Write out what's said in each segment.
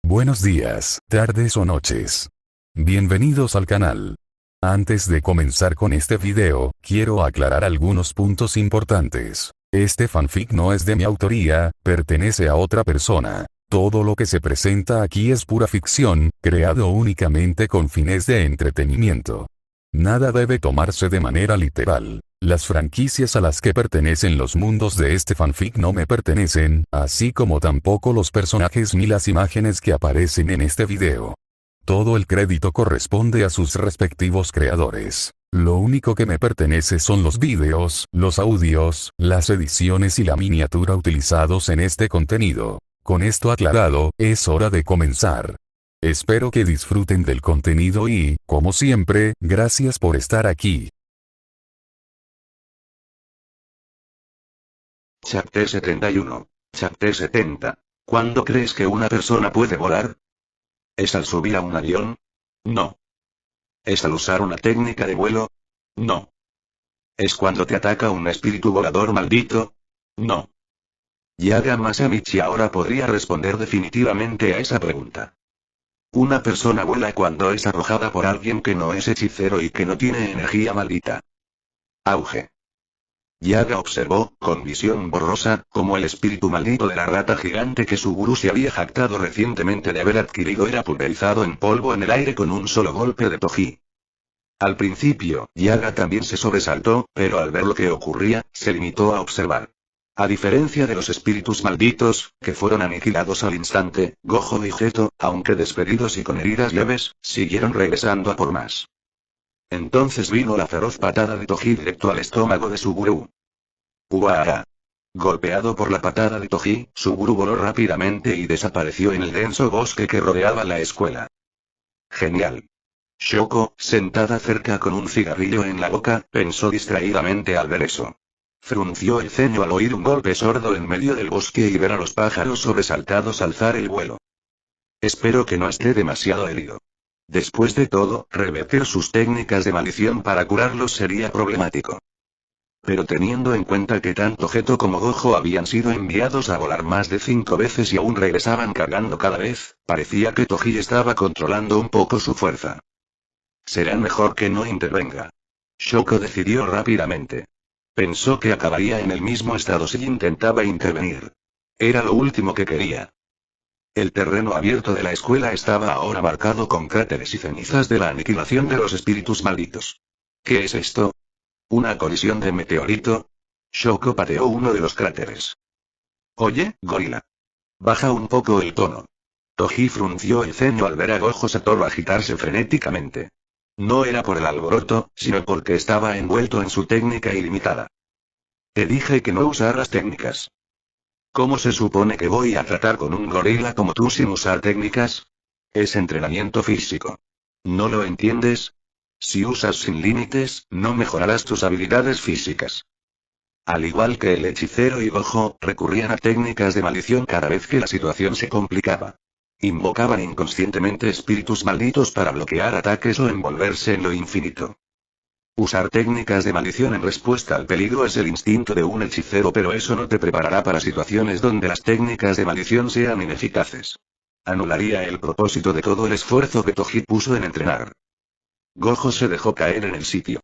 Buenos días, tardes o noches. Bienvenidos al canal. Antes de comenzar con este video, quiero aclarar algunos puntos importantes. Este fanfic no es de mi autoría, pertenece a otra persona. Todo lo que se presenta aquí es pura ficción, creado únicamente con fines de entretenimiento. Nada debe tomarse de manera literal. Las franquicias a las que pertenecen los mundos de este fanfic no me pertenecen, así como tampoco los personajes ni las imágenes que aparecen en este video. Todo el crédito corresponde a sus respectivos creadores. Lo único que me pertenece son los vídeos, los audios, las ediciones y la miniatura utilizados en este contenido. Con esto aclarado, es hora de comenzar. Espero que disfruten del contenido y, como siempre, gracias por estar aquí. Chapter 71. Chapter 70. ¿Cuándo crees que una persona puede volar? ¿Es al subir a un avión? No. ¿Es al usar una técnica de vuelo? No. ¿Es cuando te ataca un espíritu volador maldito? No. Yaga Masamichi ahora podría responder definitivamente a esa pregunta. Una persona vuela cuando es arrojada por alguien que no es hechicero y que no tiene energía maldita. Auge. Yaga observó, con visión borrosa, como el espíritu maldito de la rata gigante que su gurú se había jactado recientemente de haber adquirido era pulverizado en polvo en el aire con un solo golpe de Toji. Al principio, Yaga también se sobresaltó, pero al ver lo que ocurría, se limitó a observar. A diferencia de los espíritus malditos, que fueron aniquilados al instante, Gojo y Geto, aunque despedidos y con heridas leves, siguieron regresando a por más. Entonces vino la feroz patada de Toji directo al estómago de su gurú. ¡Uaara! Golpeado por la patada de Toji, su gurú voló rápidamente y desapareció en el denso bosque que rodeaba la escuela. ¡Genial! Shoko, sentada cerca con un cigarrillo en la boca, pensó distraídamente al ver eso. Frunció el ceño al oír un golpe sordo en medio del bosque y ver a los pájaros sobresaltados alzar el vuelo. Espero que no esté demasiado herido. Después de todo, revertir sus técnicas de maldición para curarlos sería problemático. Pero teniendo en cuenta que tanto Geto como Gojo habían sido enviados a volar más de 5 veces y aún regresaban cargando cada vez, parecía que Toji estaba controlando un poco su fuerza. Será mejor que no intervenga. Shoko decidió rápidamente. Pensó que acabaría en el mismo estado si intentaba intervenir. Era lo último que quería. El terreno abierto de la escuela estaba ahora marcado con cráteres y cenizas de la aniquilación de los espíritus malditos. ¿Qué es esto? ¿Una colisión de meteorito? Shoko pateó uno de los cráteres. Oye, gorila. Baja un poco el tono. Toji frunció el ceño al ver a Gojo Satoru agitarse frenéticamente. No era por el alboroto, sino porque estaba envuelto en su técnica ilimitada. Te dije que no usaras técnicas. ¿Cómo se supone que voy a tratar con un gorila como tú sin usar técnicas? Es entrenamiento físico. ¿No lo entiendes? Si usas sin límites, no mejorarás tus habilidades físicas. Al igual que el hechicero y Gojo, recurrían a técnicas de maldición cada vez que la situación se complicaba. Invocaban inconscientemente espíritus malditos para bloquear ataques o envolverse en lo infinito. Usar técnicas de maldición en respuesta al peligro es el instinto de un hechicero, pero eso no te preparará para situaciones donde las técnicas de maldición sean ineficaces. Anularía el propósito de todo el esfuerzo que Toji puso en entrenar. Gojo se dejó caer en el sitio.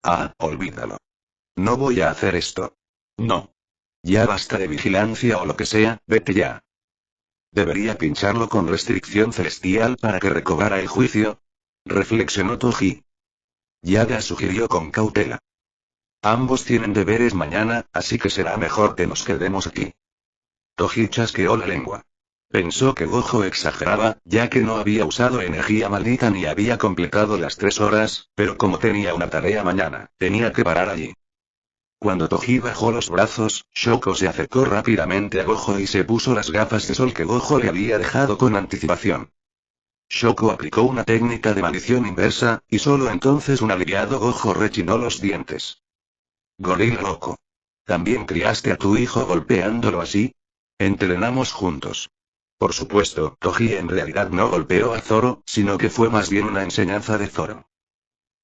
Ah, olvídalo. No voy a hacer esto. No. Ya basta de vigilancia o lo que sea, vete ya. ¿Debería pincharlo con restricción celestial para que recobrara el juicio? Reflexionó Toji. Yaga sugirió con cautela. Ambos tienen deberes mañana, así que será mejor que nos quedemos aquí. Toji chasqueó la lengua. Pensó que Gojo exageraba, ya que no había usado energía maldita ni había completado las 3 horas, pero como tenía una tarea mañana, tenía que parar allí. Cuando Toji bajó los brazos, Shoko se acercó rápidamente a Gojo y se puso las gafas de sol que Gojo le había dejado con anticipación. Shoko aplicó una técnica de maldición inversa, y solo entonces un aliviado Gojo rechinó los dientes. Gorila loco. ¿También criaste a tu hijo golpeándolo así? Entrenamos juntos. Por supuesto, Toji en realidad no golpeó a Zoro, sino que fue más bien una enseñanza de Zoro.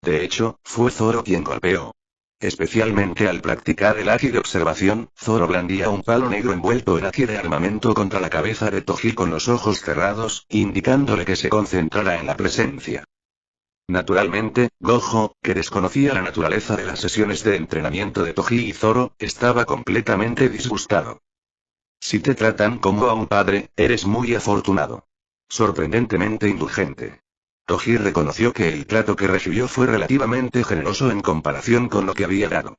De hecho, fue Zoro quien golpeó. Especialmente al practicar el haki de observación, Zoro blandía un palo negro envuelto en haki de armamento contra la cabeza de Toji con los ojos cerrados, indicándole que se concentrara en la presencia. Naturalmente, Gojo, que desconocía la naturaleza de las sesiones de entrenamiento de Toji y Zoro, estaba completamente disgustado. Si te tratan como a un padre, eres muy afortunado. Sorprendentemente indulgente. Toji reconoció que el trato que recibió fue relativamente generoso en comparación con lo que había dado.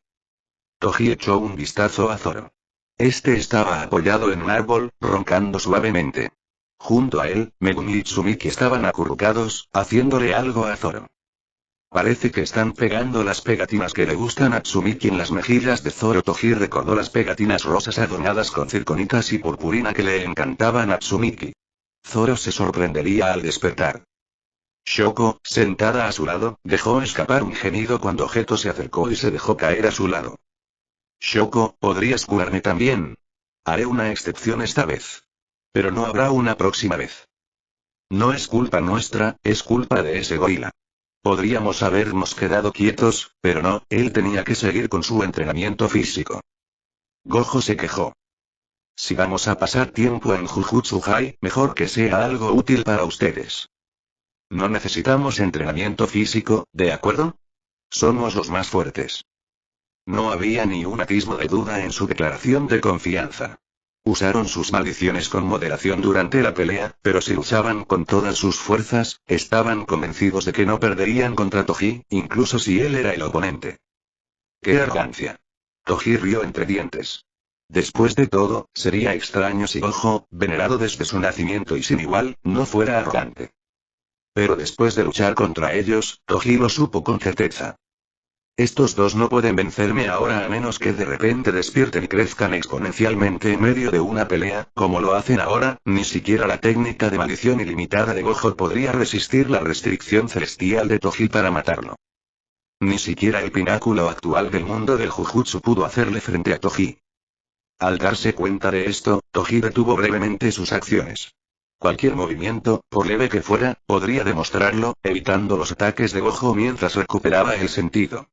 Toji echó un vistazo a Zoro. Este estaba apoyado en un árbol, roncando suavemente. Junto a él, Megumi y Tsumiki estaban acurrucados, haciéndole algo a Zoro. Parece que están pegando las pegatinas que le gustan a Tsumiki en las mejillas de Zoro. Toji recordó las pegatinas rosas adornadas con circonitas y purpurina que le encantaban a Tsumiki. Zoro se sorprendería al despertar. Shoko, sentada a su lado, dejó escapar un gemido cuando Geto se acercó y se dejó caer a su lado. Shoko, ¿podrías curarme también? Haré una excepción esta vez. Pero no habrá una próxima vez. No es culpa nuestra, es culpa de ese gorila. Podríamos habernos quedado quietos, pero no, él tenía que seguir con su entrenamiento físico. Gojo se quejó. Si vamos a pasar tiempo en Jujutsu High, mejor que sea algo útil para ustedes. No necesitamos entrenamiento físico, ¿de acuerdo? Somos los más fuertes. No había ni un atisbo de duda en su declaración de confianza. Usaron sus maldiciones con moderación durante la pelea, pero si luchaban con todas sus fuerzas, estaban convencidos de que no perderían contra Toji, incluso si él era el oponente. ¡Qué arrogancia! Toji rió entre dientes. Después de todo, sería extraño si Gojo, venerado desde su nacimiento y sin igual, no fuera arrogante. Pero después de luchar contra ellos, Toji lo supo con certeza. Estos dos no pueden vencerme ahora a menos que de repente despierten y crezcan exponencialmente en medio de una pelea, como lo hacen ahora. Ni siquiera la técnica de maldición ilimitada de Gojo podría resistir la restricción celestial de Toji para matarlo. Ni siquiera el pináculo actual del mundo del Jujutsu pudo hacerle frente a Toji. Al darse cuenta de esto, Toji detuvo brevemente sus acciones. Cualquier movimiento, por leve que fuera, podría demostrarlo, evitando los ataques de Gojo mientras recuperaba el sentido.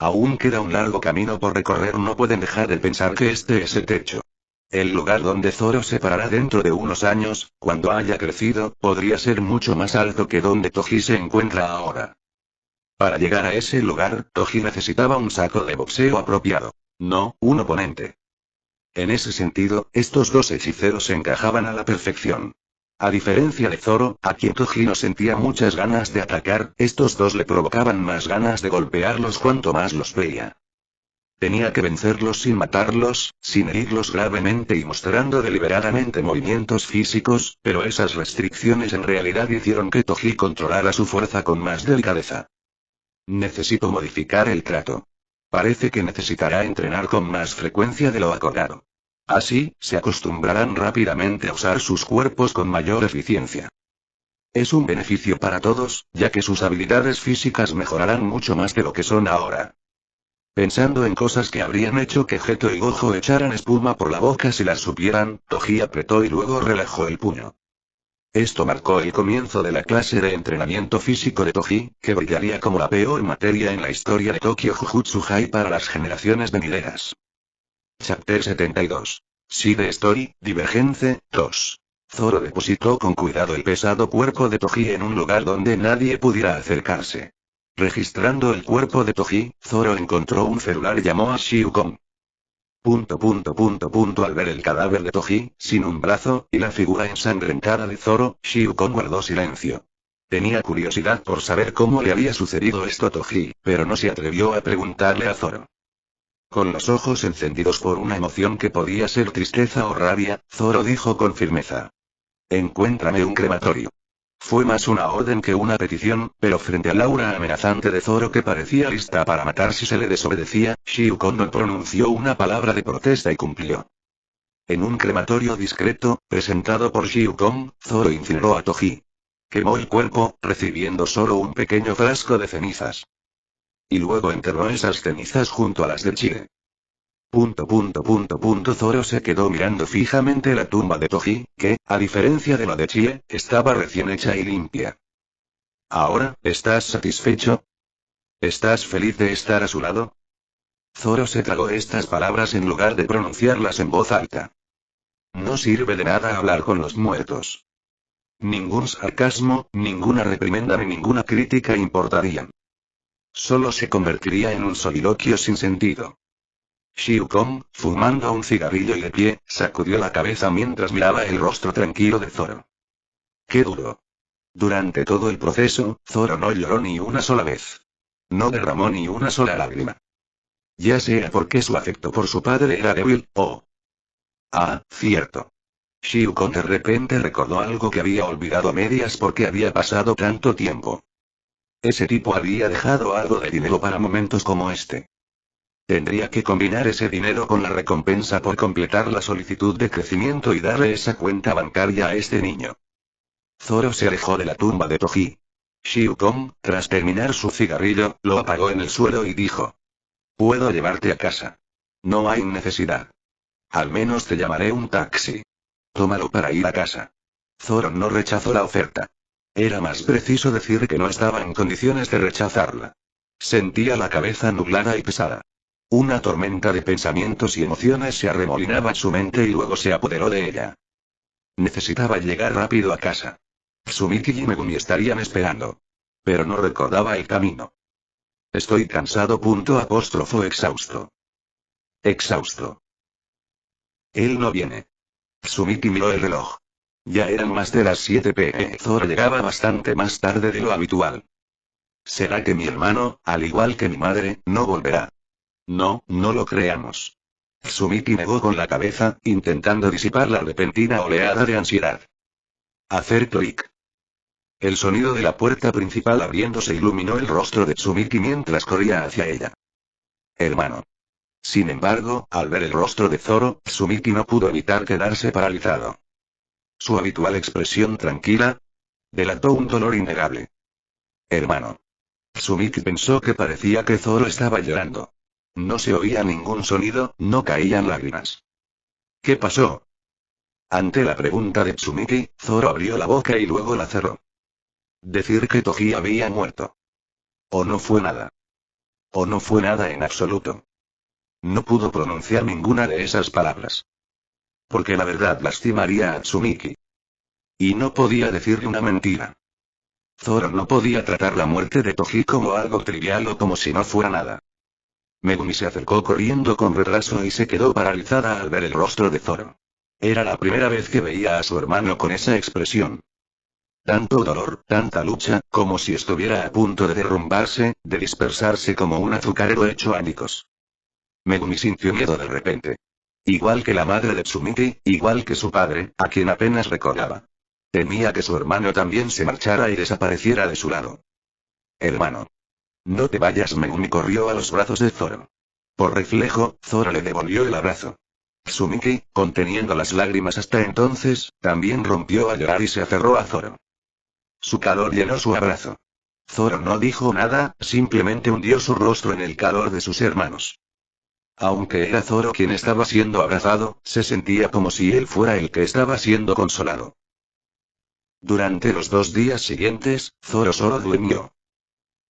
Aún queda un largo camino por recorrer. No pueden dejar de pensar que este es el techo. El lugar donde Zoro se parará dentro de unos años, cuando haya crecido, podría ser mucho más alto que donde Toji se encuentra ahora. Para llegar a ese lugar, Toji necesitaba un saco de boxeo apropiado. No, un oponente. En ese sentido, estos dos hechiceros se encajaban a la perfección. A diferencia de Zoro, a quien Toji no sentía muchas ganas de atacar, estos dos le provocaban más ganas de golpearlos cuanto más los veía. Tenía que vencerlos sin matarlos, sin herirlos gravemente y mostrando deliberadamente movimientos físicos, pero esas restricciones en realidad hicieron que Toji controlara su fuerza con más delicadeza. Necesito modificar el trato. Parece que necesitará entrenar con más frecuencia de lo acordado. Así, se acostumbrarán rápidamente a usar sus cuerpos con mayor eficiencia. Es un beneficio para todos, ya que sus habilidades físicas mejorarán mucho más de lo que son ahora. Pensando en cosas que habrían hecho que Geto y Gojo echaran espuma por la boca si las supieran, Toji apretó y luego relajó el puño. Esto marcó el comienzo de la clase de entrenamiento físico de Toji, que brillaría como la peor materia en la historia de Tokyo Jujutsu High para las generaciones venideras. Chapter 72. Side Story, Divergence, 2. Zoro depositó con cuidado el pesado cuerpo de Toji en un lugar donde nadie pudiera acercarse. Registrando el cuerpo de Toji, Zoro encontró un celular y llamó a Shiukon. Al ver el cadáver de Toji, sin un brazo, y la figura ensangrentada de Zoro, Shiukon guardó silencio. Tenía curiosidad por saber cómo le había sucedido esto a Toji, pero no se atrevió a preguntarle a Zoro. Con los ojos encendidos por una emoción que podía ser tristeza o rabia, Zoro dijo con firmeza: «Encuéntrame un crematorio». Fue más una orden que una petición, pero frente al aura amenazante de Zoro que parecía lista para matar si se le desobedecía, Shiukon no pronunció una palabra de protesta y cumplió. En un crematorio discreto, presentado por Shiukon, Zoro incineró a Toji. Quemó el cuerpo, recibiendo solo un pequeño frasco de cenizas. Y luego enterró esas cenizas junto a las de Chie. Zoro se quedó mirando fijamente la tumba de Toji, que, a diferencia de la de Chie, estaba recién hecha y limpia. ¿Ahora, estás satisfecho? ¿Estás feliz de estar a su lado? Zoro se tragó estas palabras en lugar de pronunciarlas en voz alta. No sirve de nada hablar con los muertos. Ningún sarcasmo, ninguna reprimenda ni ninguna crítica importarían. Solo se convertiría en un soliloquio sin sentido. Xiu Kong, fumando un cigarrillo y de pie, sacudió la cabeza mientras miraba el rostro tranquilo de Zoro. ¡Qué duro! Durante todo el proceso, Zoro no lloró ni una sola vez. No derramó ni una sola lágrima. Ya sea porque su afecto por su padre era débil, o... Ah, cierto. Xiu Kong de repente recordó algo que había olvidado a medias porque había pasado tanto tiempo. Ese tipo había dejado algo de dinero para momentos como este. Tendría que combinar ese dinero con la recompensa por completar la solicitud de crecimiento y darle esa cuenta bancaria a este niño. Zoro se alejó de la tumba de Toji. Xiu Kong, tras terminar su cigarrillo, lo apagó en el suelo y dijo: «Puedo llevarte a casa. No hay necesidad. Al menos te llamaré un taxi. Tómalo para ir a casa». Zoro no rechazó la oferta. Era más preciso decir que no estaba en condiciones de rechazarla. Sentía la cabeza nublada y pesada. Una tormenta de pensamientos y emociones se arremolinaba en su mente y luego se apoderó de ella. Necesitaba llegar rápido a casa. Tsumiki y Megumi estarían esperando. Pero no recordaba el camino. Estoy cansado. Exhausto. Exhausto. Él no viene. Tsumiki miró el reloj. Ya eran más de las 7 p.m. Zoro llegaba bastante más tarde de lo habitual. ¿Será que mi hermano, al igual que mi madre, no volverá? No, no lo creamos. Tsumiki negó con la cabeza, intentando disipar la repentina oleada de ansiedad. Hacer clic. El sonido de la puerta principal abriéndose iluminó el rostro de Tsumiki mientras corría hacia ella. Hermano. Sin embargo, al ver el rostro de Zoro, Tsumiki no pudo evitar quedarse paralizado. Su habitual expresión tranquila delató un dolor innegable. Hermano. Tsumiki pensó que parecía que Zoro estaba llorando. No se oía ningún sonido, no caían lágrimas. ¿Qué pasó? Ante la pregunta de Tsumiki, Zoro abrió la boca y luego la cerró. Decir que Toji había muerto. O no fue nada. O no fue nada en absoluto. No pudo pronunciar ninguna de esas palabras. Porque la verdad lastimaría a Tsumiki. Y no podía decirle una mentira. Zoro no podía tratar la muerte de Toji como algo trivial o como si no fuera nada. Megumi se acercó corriendo con retraso y se quedó paralizada al ver el rostro de Zoro. Era la primera vez que veía a su hermano con esa expresión. Tanto dolor, tanta lucha, como si estuviera a punto de derrumbarse, de dispersarse como un azucarero hecho ánicos. Megumi sintió miedo de repente. Igual que la madre de Tsumiki, igual que su padre, a quien apenas recordaba. Temía que su hermano también se marchara y desapareciera de su lado. Hermano. No te vayas. Megumi corrió a los brazos de Zoro. Por reflejo, Zoro le devolvió el abrazo. Tsumiki, conteniendo las lágrimas hasta entonces, también rompió a llorar y se aferró a Zoro. Su calor llenó su abrazo. Zoro no dijo nada, simplemente hundió su rostro en el calor de sus hermanos. Aunque era Zoro quien estaba siendo abrazado, se sentía como si él fuera el que estaba siendo consolado. Durante los 2 días siguientes, Zoro solo durmió.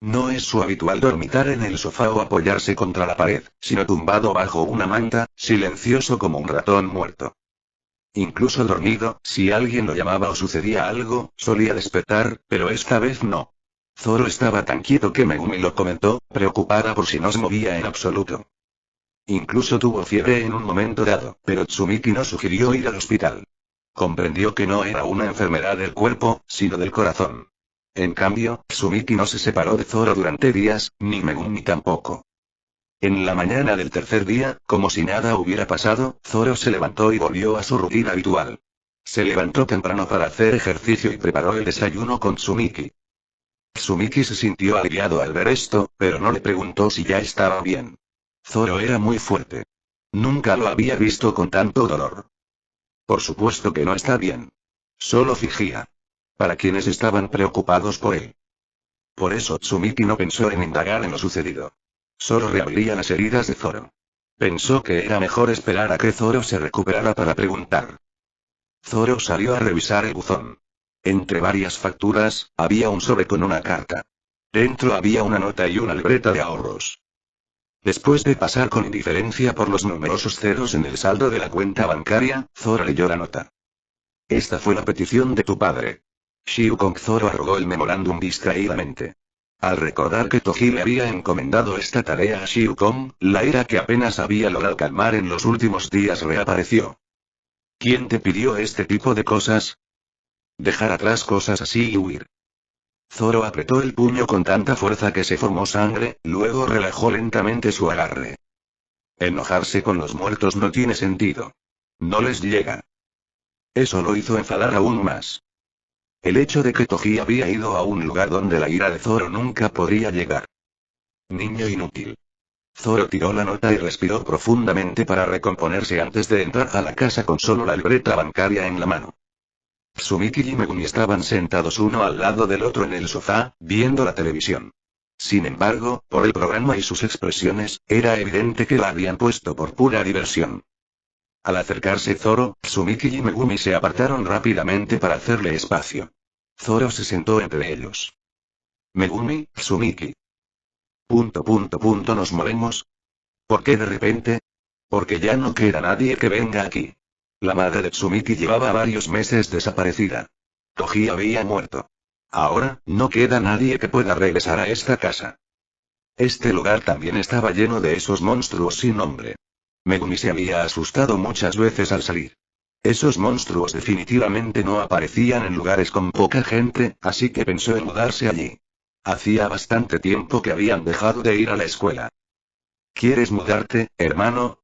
No es su habitual dormitar en el sofá o apoyarse contra la pared, sino tumbado bajo una manta, silencioso como un ratón muerto. Incluso dormido, si alguien lo llamaba o sucedía algo, solía despertar, pero esta vez no. Zoro estaba tan quieto que Megumi lo comentó, preocupada por si no se movía en absoluto. Incluso tuvo fiebre en un momento dado, pero Tsumiki no sugirió ir al hospital. Comprendió que no era una enfermedad del cuerpo, sino del corazón. En cambio, Tsumiki no se separó de Zoro durante días, ni Megumi tampoco. En la mañana del tercer día, como si nada hubiera pasado, Zoro se levantó y volvió a su rutina habitual. Se levantó temprano para hacer ejercicio y preparó el desayuno con Tsumiki. Tsumiki se sintió aliviado al ver esto, pero no le preguntó si ya estaba bien. Zoro era muy fuerte. Nunca lo había visto con tanto dolor. Por supuesto que no está bien. Solo fingía. Para quienes estaban preocupados por él. Por eso Tsumiki no pensó en indagar en lo sucedido. Solo reabría las heridas de Zoro. Pensó que era mejor esperar a que Zoro se recuperara para preguntar. Zoro salió a revisar el buzón. Entre varias facturas, había un sobre con una carta. Dentro había una nota y una libreta de ahorros. Después de pasar con indiferencia por los numerosos ceros en el saldo de la cuenta bancaria, Zoro leyó la nota. Esta fue la petición de tu padre. Shiu Kong. Zoro arrugó el memorándum distraídamente. Al recordar que Toji le había encomendado esta tarea a Shiu Kong, la ira que apenas había logrado calmar en los últimos días reapareció. ¿Quién te pidió este tipo de cosas? Dejar atrás cosas así y huir. Zoro apretó el puño con tanta fuerza que se formó sangre, luego relajó lentamente su agarre. Enojarse con los muertos no tiene sentido. No les llega. Eso lo hizo enfadar aún más. El hecho de que Toji había ido a un lugar donde la ira de Zoro nunca podría llegar. Niño inútil. Zoro tiró la nota y respiró profundamente para recomponerse antes de entrar a la casa con solo la libreta bancaria en la mano. Tsumiki y Megumi estaban sentados uno al lado del otro en el sofá, viendo la televisión. Sin embargo, por el programa y sus expresiones, era evidente que la habían puesto por pura diversión. Al acercarse Zoro, Tsumiki y Megumi se apartaron rápidamente para hacerle espacio. Zoro se sentó entre ellos. Megumi, Tsumiki. Nos movemos. ¿Por qué de repente? Porque ya no queda nadie que venga aquí. La madre de Tsumiki llevaba varios meses desaparecida. Toji había muerto. Ahora, no queda nadie que pueda regresar a esta casa. Este lugar también estaba lleno de esos monstruos sin nombre. Megumi se había asustado muchas veces al salir. Esos monstruos definitivamente no aparecían en lugares con poca gente, así que pensó en mudarse allí. Hacía bastante tiempo que habían dejado de ir a la escuela. ¿Quieres mudarte, hermano?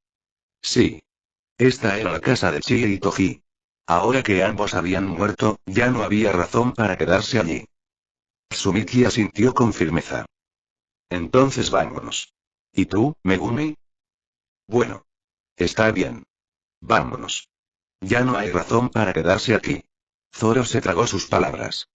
Sí. Esta era la casa de Chie y Toji. Ahora que ambos habían muerto, ya no había razón para quedarse allí. Tsumiki asintió con firmeza. Entonces vámonos. ¿Y tú, Megumi? Bueno. Está bien. Vámonos. Ya no hay razón para quedarse aquí. Zoro se tragó sus palabras.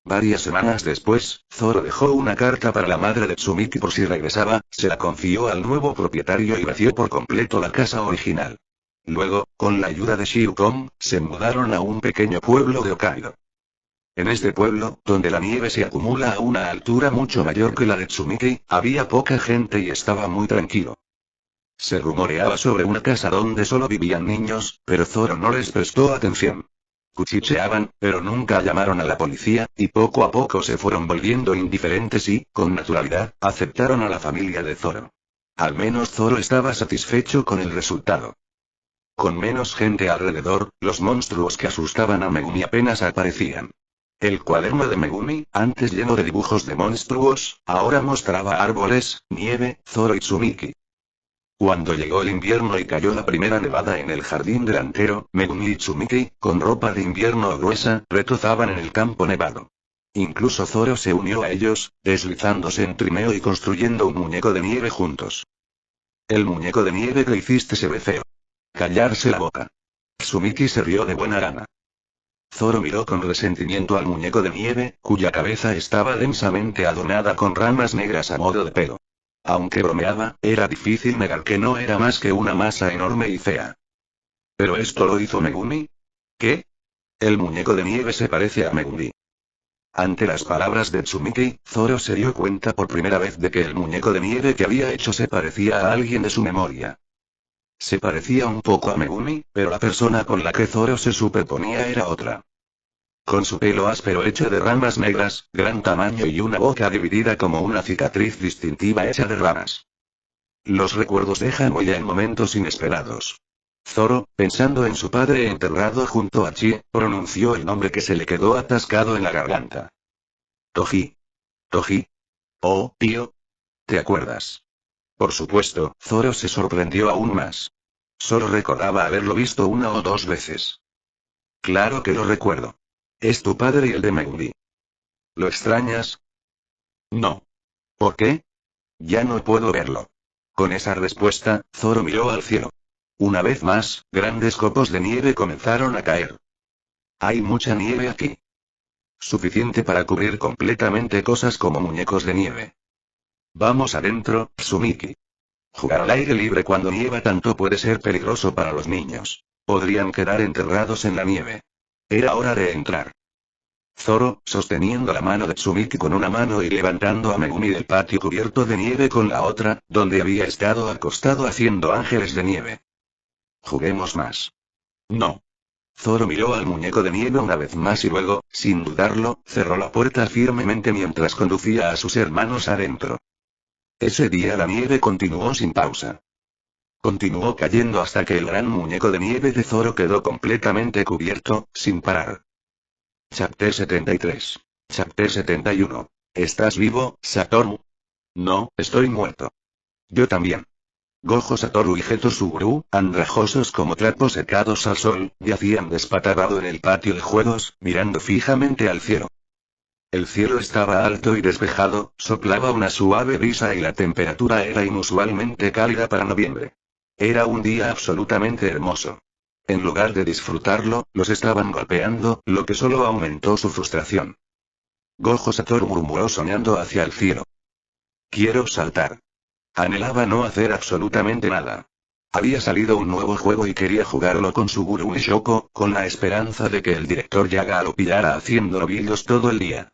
Varias semanas después, Zoro dejó una carta para la madre de Tsumiki por si regresaba, se la confió al nuevo propietario y vació por completo la casa original. Luego, con la ayuda de Shiu Kong, se mudaron a un pequeño pueblo de Hokkaido. En este pueblo, donde la nieve se acumula a una altura mucho mayor que la de Tsumiki, había poca gente y estaba muy tranquilo. Se rumoreaba sobre una casa donde solo vivían niños, pero Zoro no les prestó atención. Cuchicheaban, pero nunca llamaron a la policía, y poco a poco se fueron volviendo indiferentes y, con naturalidad, aceptaron a la familia de Zoro. Al menos Zoro estaba satisfecho con el resultado. Con menos gente alrededor, los monstruos que asustaban a Megumi apenas aparecían. El cuaderno de Megumi, antes lleno de dibujos de monstruos, ahora mostraba árboles, nieve, Zoro y Tsumiki. Cuando llegó el invierno y cayó la primera nevada en el jardín delantero, Megumi y Tsumiki, con ropa de invierno gruesa, retozaban en el campo nevado. Incluso Zoro se unió a ellos, deslizándose en trineo y construyendo un muñeco de nieve juntos. El muñeco de nieve que hiciste se ve feo. Callarse la boca. Tsumiki se rió de buena gana. Zoro miró con resentimiento al muñeco de nieve, cuya cabeza estaba densamente adornada con ramas negras a modo de pelo. Aunque bromeaba, era difícil negar que no era más que una masa enorme y fea. ¿Pero esto lo hizo Megumi? ¿Qué? El muñeco de nieve se parece a Megumi. Ante las palabras de Tsumiki, Zoro se dio cuenta por primera vez de que el muñeco de nieve que había hecho se parecía a alguien de su memoria. Se parecía un poco a Megumi, pero la persona con la que Zoro se superponía era otra. Con su pelo áspero hecho de ramas negras, gran tamaño y una boca dividida como una cicatriz distintiva hecha de ramas. Los recuerdos dejan huella en momentos inesperados. Zoro, pensando en su padre enterrado junto a Chie, pronunció el nombre que se le quedó atascado en la garganta. Toji. Toji. Oh, tío. ¿Te acuerdas? Por supuesto, Zoro se sorprendió aún más. Solo recordaba haberlo visto una o dos veces. Claro que lo recuerdo. Es tu padre y el de Megumi. ¿Lo extrañas? No. ¿Por qué? Ya no puedo verlo. Con esa respuesta, Zoro miró al cielo. Una vez más, grandes copos de nieve comenzaron a caer. Hay mucha nieve aquí. Suficiente para cubrir completamente cosas como muñecos de nieve. Vamos adentro, Tsumiki. Jugar al aire libre cuando nieva tanto puede ser peligroso para los niños. Podrían quedar enterrados en la nieve. Era hora de entrar. Zoro, sosteniendo la mano de Tsumiki con una mano y levantando a Megumi del patio cubierto de nieve con la otra, donde había estado acostado haciendo ángeles de nieve. Juguemos más. No. Zoro miró al muñeco de nieve una vez más y luego, sin dudarlo, cerró la puerta firmemente mientras conducía a sus hermanos adentro. Ese día la nieve continuó sin pausa. Continuó cayendo hasta que el gran muñeco de nieve de Zoro quedó completamente cubierto, sin parar. Chapter 73. Chapter 71. ¿Estás vivo, Satoru? No, estoy muerto. Yo también. Gojo Satoru y Geto Suguru, andrajosos como trapos secados al sol, yacían despatarrado en el patio de juegos, mirando fijamente al cielo. El cielo estaba alto y despejado, soplaba una suave brisa y la temperatura era inusualmente cálida para noviembre. Era un día absolutamente hermoso. En lugar de disfrutarlo, los estaban golpeando, lo que solo aumentó su frustración. Gojo Satoru murmuró soñando hacia el cielo. Quiero saltar. Anhelaba no hacer absolutamente nada. Había salido un nuevo juego y quería jugarlo con Suguru y Shoko, con la esperanza de que el director Yaga lo pillara haciendo novillos todo el día.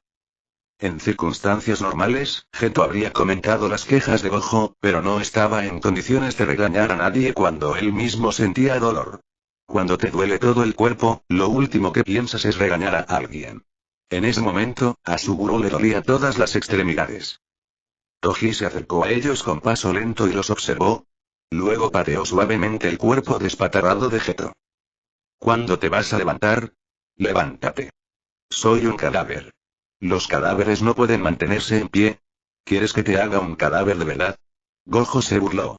En circunstancias normales, Geto habría comentado las quejas de Gojo, pero no estaba en condiciones de regañar a nadie cuando él mismo sentía dolor. Cuando te duele todo el cuerpo, lo último que piensas es regañar a alguien. En ese momento, a Suguru le dolía todas las extremidades. Toji se acercó a ellos con paso lento y los observó. Luego pateó suavemente el cuerpo despatarrado de Geto. ¿Cuándo te vas a levantar? Levántate. Soy un cadáver. Los cadáveres no pueden mantenerse en pie. ¿Quieres que te haga un cadáver de verdad? Gojo se burló.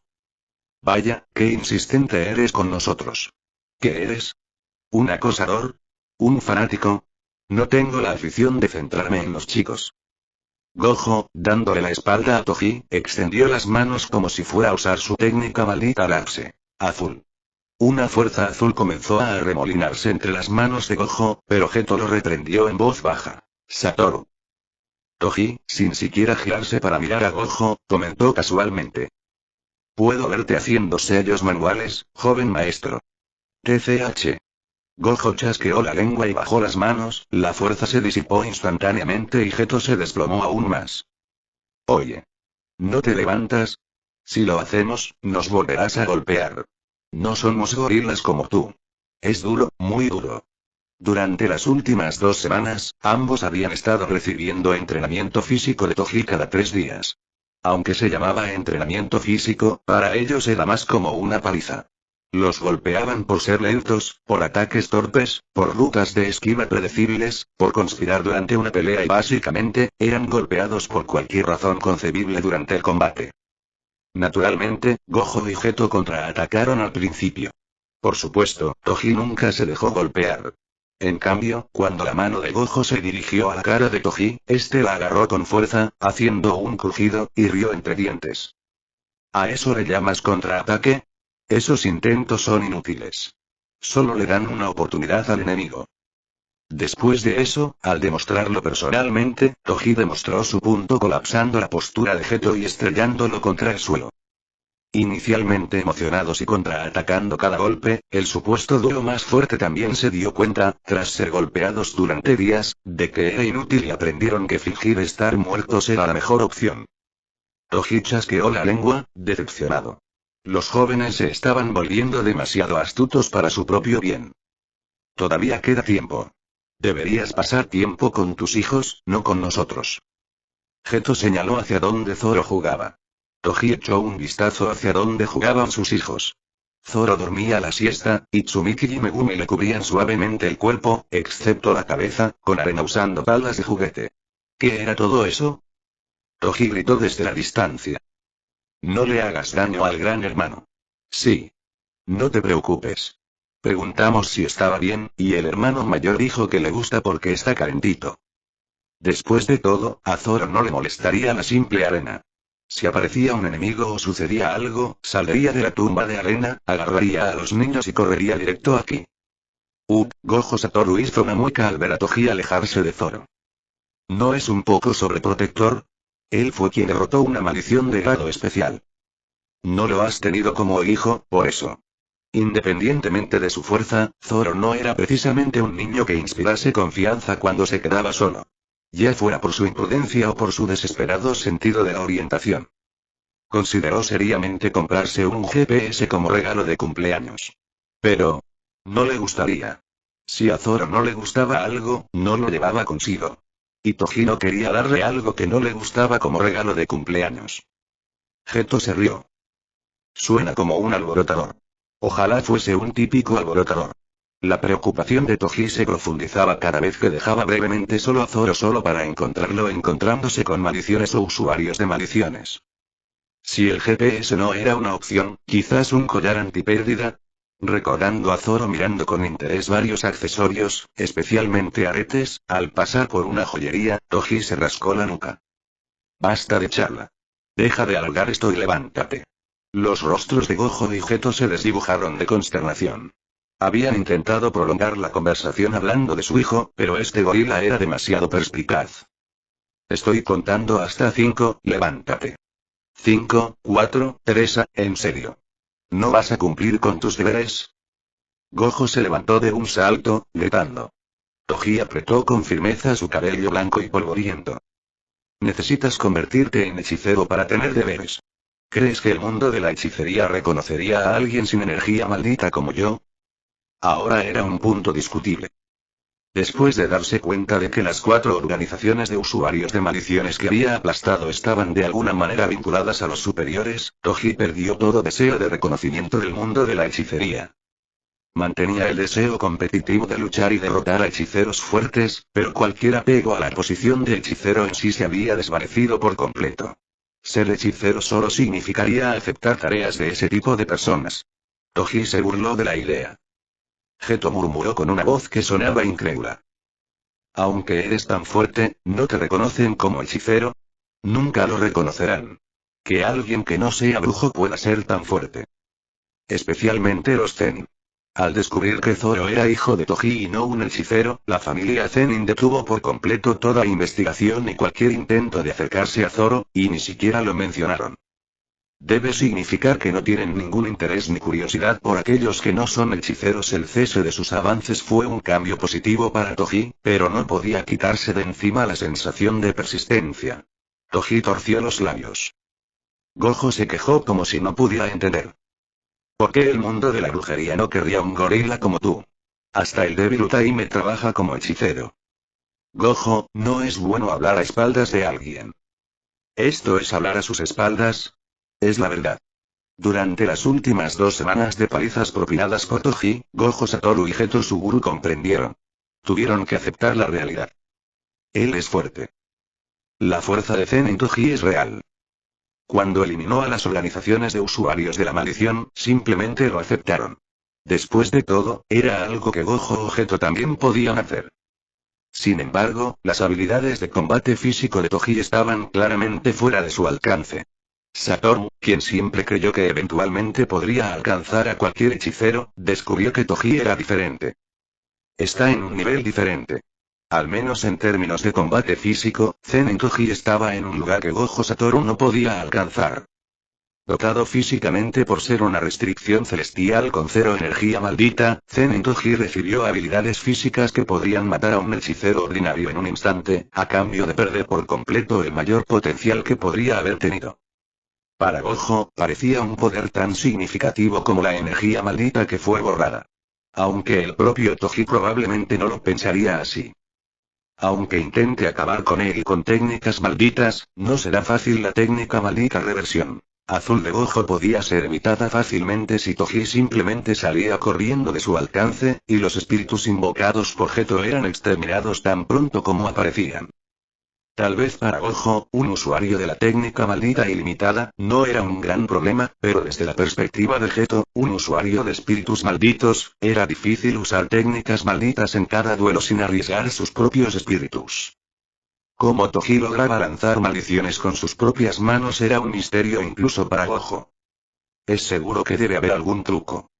Vaya, qué insistente eres con nosotros. ¿Qué eres? ¿Un acosador? ¿Un fanático? No tengo la afición de centrarme en los chicos. Gojo, dándole la espalda a Toji, extendió las manos como si fuera a usar su técnica maldita lapse. Azul. Una fuerza azul comenzó a arremolinarse entre las manos de Gojo, pero Geto lo reprendió en voz baja. Satoru. Toji, sin siquiera girarse para mirar a Gojo, comentó casualmente. Puedo verte haciendo sellos manuales, joven maestro. TCH. Gojo chasqueó la lengua y bajó las manos, la fuerza se disipó instantáneamente y Geto se desplomó aún más. Oye. ¿No te levantas? Si lo hacemos, nos volverás a golpear. No somos gorilas como tú. Es duro, muy duro. Durante las últimas 2 semanas, ambos habían estado recibiendo entrenamiento físico de Toji cada 3 días. Aunque se llamaba entrenamiento físico, para ellos era más como una paliza. Los golpeaban por ser lentos, por ataques torpes, por rutas de esquiva predecibles, por conspirar durante una pelea y básicamente, eran golpeados por cualquier razón concebible durante el combate. Naturalmente, Gojo y Geto contraatacaron al principio. Por supuesto, Toji nunca se dejó golpear. En cambio, cuando la mano de Gojo se dirigió a la cara de Toji, este la agarró con fuerza, haciendo un crujido, y rió entre dientes. ¿A eso le llamas contraataque? Esos intentos son inútiles. Solo le dan una oportunidad al enemigo. Después de eso, al demostrarlo personalmente, Toji demostró su punto colapsando la postura de Geto y estrellándolo contra el suelo. Inicialmente emocionados y contraatacando cada golpe, el supuesto dúo más fuerte también se dio cuenta, tras ser golpeados durante días, de que era inútil y aprendieron que fingir estar muertos era la mejor opción. Toji chasqueó la lengua, decepcionado. Los jóvenes se estaban volviendo demasiado astutos para su propio bien. Todavía queda tiempo. Deberías pasar tiempo con tus hijos, no con nosotros. Geto señaló hacia donde Zoro jugaba. Toji echó un vistazo hacia donde jugaban sus hijos. Zoro dormía la siesta, y Tsumiki y Megumi le cubrían suavemente el cuerpo, excepto la cabeza, con arena usando palas de juguete. ¿Qué era todo eso? Toji gritó desde la distancia. No le hagas daño al gran hermano. Sí. No te preocupes. Preguntamos si estaba bien, y el hermano mayor dijo que le gusta porque está calentito. Después de todo, a Zoro no le molestaría la simple arena. Si aparecía un enemigo o sucedía algo, saldría de la tumba de arena, agarraría a los niños y correría directo aquí. Gojo Satoru hizo una mueca al ver a Toji alejarse de Zoro. ¿No es un poco sobreprotector? Él fue quien derrotó una maldición de grado especial. No lo has tenido como hijo, por eso. Independientemente de su fuerza, Zoro no era precisamente un niño que inspirase confianza cuando se quedaba solo. Ya fuera por su imprudencia o por su desesperado sentido de la orientación. Consideró seriamente comprarse un GPS como regalo de cumpleaños. Pero no le gustaría. Si a Zoro no le gustaba algo, no lo llevaba consigo. Y Toji no quería darle algo que no le gustaba como regalo de cumpleaños. Geto se rió. Suena como un alborotador. Ojalá fuese un típico alborotador. La preocupación de Toji se profundizaba cada vez que dejaba brevemente solo a Zoro solo para encontrarlo encontrándose con maldiciones o usuarios de maldiciones. Si el GPS no era una opción, quizás un collar antipérdida. Recordando a Zoro mirando con interés varios accesorios, especialmente aretes, al pasar por una joyería, Toji se rascó la nuca. Basta de charla. Deja de alargar esto y levántate. Los rostros de Gojo y Geto se desdibujaron de consternación. Habían intentado prolongar la conversación hablando de su hijo, pero este gorila era demasiado perspicaz. Estoy contando hasta 5, levántate. 5, 4, Teresa, en serio. ¿No vas a cumplir con tus deberes? Gojo se levantó de un salto, gritando. Toji apretó con firmeza su cabello blanco y polvoriento. Necesitas convertirte en hechicero para tener deberes. ¿Crees que el mundo de la hechicería reconocería a alguien sin energía maldita como yo? Ahora era un punto discutible. Después de darse cuenta de que las 4 organizaciones de usuarios de maldiciones que había aplastado estaban de alguna manera vinculadas a los superiores, Toji perdió todo deseo de reconocimiento del mundo de la hechicería. Mantenía el deseo competitivo de luchar y derrotar a hechiceros fuertes, pero cualquier apego a la posición de hechicero en sí se había desvanecido por completo. Ser hechicero solo significaría aceptar tareas de ese tipo de personas. Toji se burló de la idea. Geto murmuró con una voz que sonaba incrédula. Aunque eres tan fuerte, ¿no te reconocen como hechicero? Nunca lo reconocerán. Que alguien que no sea brujo pueda ser tan fuerte. Especialmente los Zenin. Al descubrir que Zoro era hijo de Toji y no un hechicero, la familia Zenin detuvo por completo toda investigación y cualquier intento de acercarse a Zoro, y ni siquiera lo mencionaron. Debe significar que no tienen ningún interés ni curiosidad por aquellos que no son hechiceros. El cese de sus avances fue un cambio positivo para Toji, pero no podía quitarse de encima la sensación de persistencia. Toji torció los labios. Gojo se quejó como si no pudiera entender. ¿Por qué el mundo de la brujería no querría un gorila como tú? Hasta el débil Utaime trabaja como hechicero. Gojo, no es bueno hablar a espaldas de alguien. ¿Esto es hablar a sus espaldas? Es la verdad. Durante las últimas 2 semanas de palizas propinadas por Toji, Gojo Satoru y Geto Suguru comprendieron. Tuvieron que aceptar la realidad. Él es fuerte. La fuerza de Zen en Toji es real. Cuando eliminó a las organizaciones de usuarios de la maldición, simplemente lo aceptaron. Después de todo, era algo que Gojo o Geto también podían hacer. Sin embargo, las habilidades de combate físico de Toji estaban claramente fuera de su alcance. Satoru, quien siempre creyó que eventualmente podría alcanzar a cualquier hechicero, descubrió que Toji era diferente. Está en un nivel diferente. Al menos en términos de combate físico, Zen en Toji estaba en un lugar que Gojo Satoru no podía alcanzar. Dotado físicamente por ser una restricción celestial con 0 energía maldita, Zen en Toji recibió habilidades físicas que podrían matar a un hechicero ordinario en un instante, a cambio de perder por completo el mayor potencial que podría haber tenido. Para Gojo, parecía un poder tan significativo como la energía maldita que fue borrada. Aunque el propio Toji probablemente no lo pensaría así. Aunque intente acabar con él con técnicas malditas, no será fácil. La técnica maldita reversión azul de Gojo podía ser evitada fácilmente si Toji simplemente salía corriendo de su alcance, y los espíritus invocados por Geto eran exterminados tan pronto como aparecían. Tal vez para Gojo, un usuario de la técnica maldita ilimitada, no era un gran problema, pero desde la perspectiva de Geto, un usuario de espíritus malditos, era difícil usar técnicas malditas en cada duelo sin arriesgar sus propios espíritus. Cómo Toji lograba lanzar maldiciones con sus propias manos era un misterio incluso para Gojo. Es seguro que debe haber algún truco.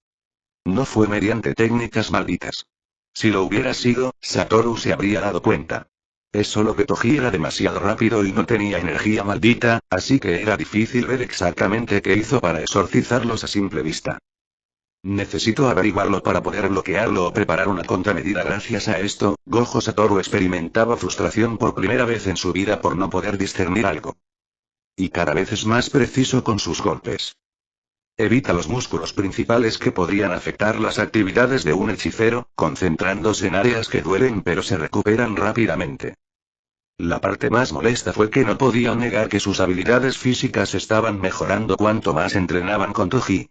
No fue mediante técnicas malditas. Si lo hubiera sido, Satoru se habría dado cuenta. Es solo que Toji era demasiado rápido y no tenía energía maldita, así que era difícil ver exactamente qué hizo para exorcizarlos a simple vista. Necesito averiguarlo para poder bloquearlo o preparar una contramedida. Gracias a esto, Gojo Satoru experimentaba frustración por primera vez en su vida por no poder discernir algo. Y cada vez es más preciso con sus golpes. Evita los músculos principales que podrían afectar las actividades de un hechicero, concentrándose en áreas que duelen pero se recuperan rápidamente. La parte más molesta fue que no podía negar que sus habilidades físicas estaban mejorando cuanto más entrenaban con Toji.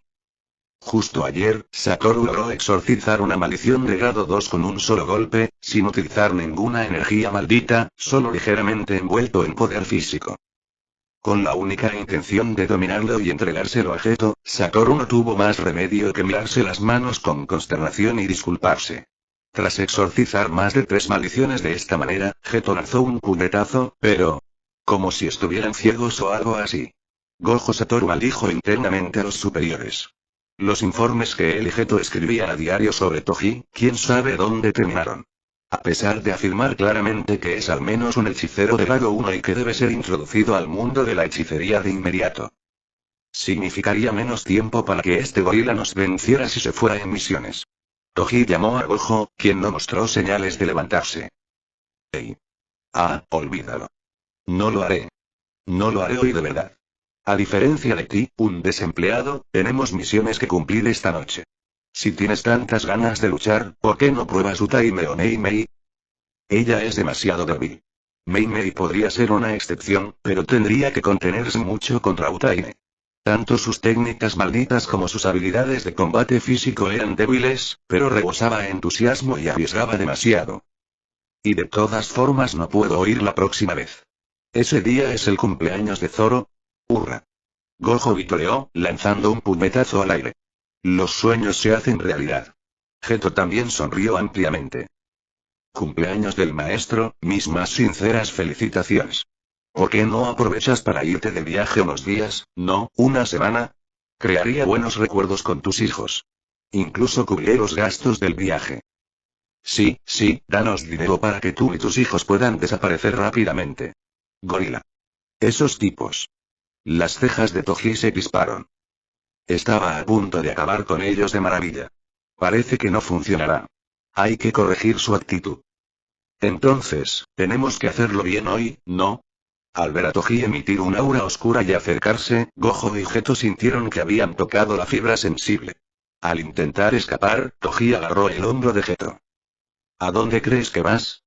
Justo ayer, Satoru logró exorcizar una maldición de grado 2 con un solo golpe, sin utilizar ninguna energía maldita, solo ligeramente envuelto en poder físico. Con la única intención de dominarlo y entregárselo a Geto, Satoru no tuvo más remedio que mirarse las manos con consternación y disculparse. Tras exorcizar más de 3 maldiciones de esta manera, Geto lanzó un puñetazo, pero... como si estuvieran ciegos o algo así. Gojo Satoru maldijo internamente a los superiores. Los informes que él y Geto escribían a diario sobre Toji, quién sabe dónde terminaron. A pesar de afirmar claramente que es al menos un hechicero de grado 1 y que debe ser introducido al mundo de la hechicería de inmediato. Significaría menos tiempo para que este gorila nos venciera si se fuera en misiones. Toji llamó a Gojo, quien no mostró señales de levantarse. Hey. Olvídalo. No lo haré. No lo haré hoy de verdad. A diferencia de ti, un desempleado, tenemos misiones que cumplir esta noche. Si tienes tantas ganas de luchar, ¿por qué no pruebas Utaime o Mei Mei? Ella es demasiado débil. Mei Mei podría ser una excepción, pero tendría que contenerse mucho contra Utaime. Tanto sus técnicas malditas como sus habilidades de combate físico eran débiles, pero rebosaba entusiasmo y arriesgaba demasiado. Y de todas formas no puedo ir la próxima vez. Ese día es el cumpleaños de Zoro. ¡Hurra! Gojo vitoreó, lanzando un puñetazo al aire. Los sueños se hacen realidad. Geto también sonrió ampliamente. Cumpleaños del maestro, mis más sinceras felicitaciones. ¿Por qué no aprovechas para irte de viaje unos días, no, una semana? Crearía buenos recuerdos con tus hijos. Incluso cubriré los gastos del viaje. Sí, danos dinero para que tú y tus hijos puedan desaparecer rápidamente. Gorila. Esos tipos. Las cejas de Toji se crisparon. Estaba a punto de acabar con ellos de maravilla. Parece que no funcionará. Hay que corregir su actitud. Entonces, tenemos que hacerlo bien hoy, ¿no? Al ver a Toji emitir un aura oscura y acercarse, Gojo y Geto sintieron que habían tocado la fibra sensible. Al intentar escapar, Toji agarró el hombro de Geto. ¿A dónde crees que vas?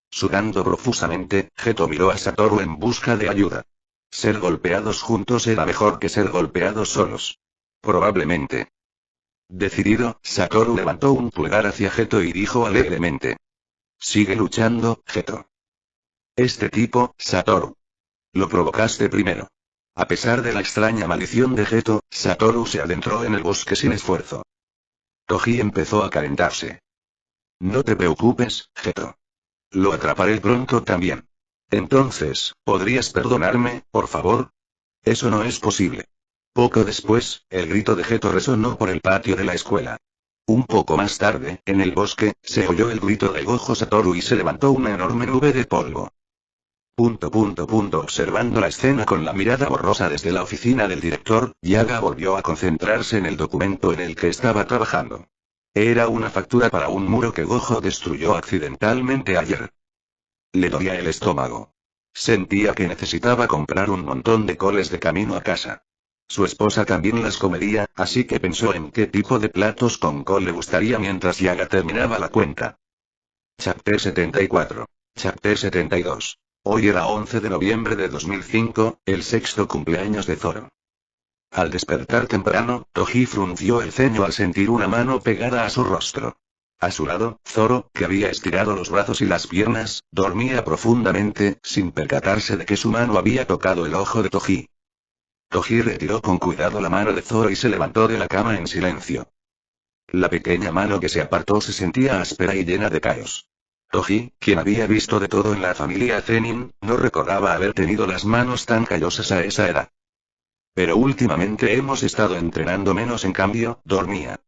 Sudando profusamente, Geto miró a Satoru en busca de ayuda. Ser golpeados juntos era mejor que ser golpeados solos. Probablemente. Decidido, Satoru levantó un pulgar hacia Geto y dijo alegremente. Sigue luchando, Geto. Este tipo, Satoru. Lo provocaste primero. A pesar de la extraña maldición de Geto, Satoru se adentró en el bosque sin esfuerzo. Toji empezó a calentarse. No te preocupes, Geto. Lo atraparé pronto también. Entonces, ¿podrías perdonarme, por favor? Eso no es posible. Poco después, el grito de Geto resonó por el patio de la escuela. Un poco más tarde, en el bosque, se oyó el grito de Gojo Satoru y se levantó una enorme nube de polvo. Observando la escena con la mirada borrosa desde la oficina del director, Yaga volvió a concentrarse en el documento en el que estaba trabajando. Era una factura para un muro que Gojo destruyó accidentalmente ayer. Le dolía el estómago. Sentía que necesitaba comprar un montón de coles de camino a casa. Su esposa también las comería, así que pensó en qué tipo de platos con col le gustaría mientras Yaga terminaba la cuenta. Chapter 74. Chapter 72. Hoy era 11 de noviembre de 2005, el sexto cumpleaños de Zoro. Al despertar temprano, Toji frunció el ceño al sentir una mano pegada a su rostro. A su lado, Zoro, que había estirado los brazos y las piernas, dormía profundamente, sin percatarse de que su mano había tocado el ojo de Toji. Toji retiró con cuidado la mano de Zoro y se levantó de la cama en silencio. La pequeña mano que se apartó se sentía áspera y llena de callos. Toji, quien había visto de todo en la familia Zenin, no recordaba haber tenido las manos tan callosas a esa edad. Pero últimamente hemos estado entrenando menos, en cambio, dormía.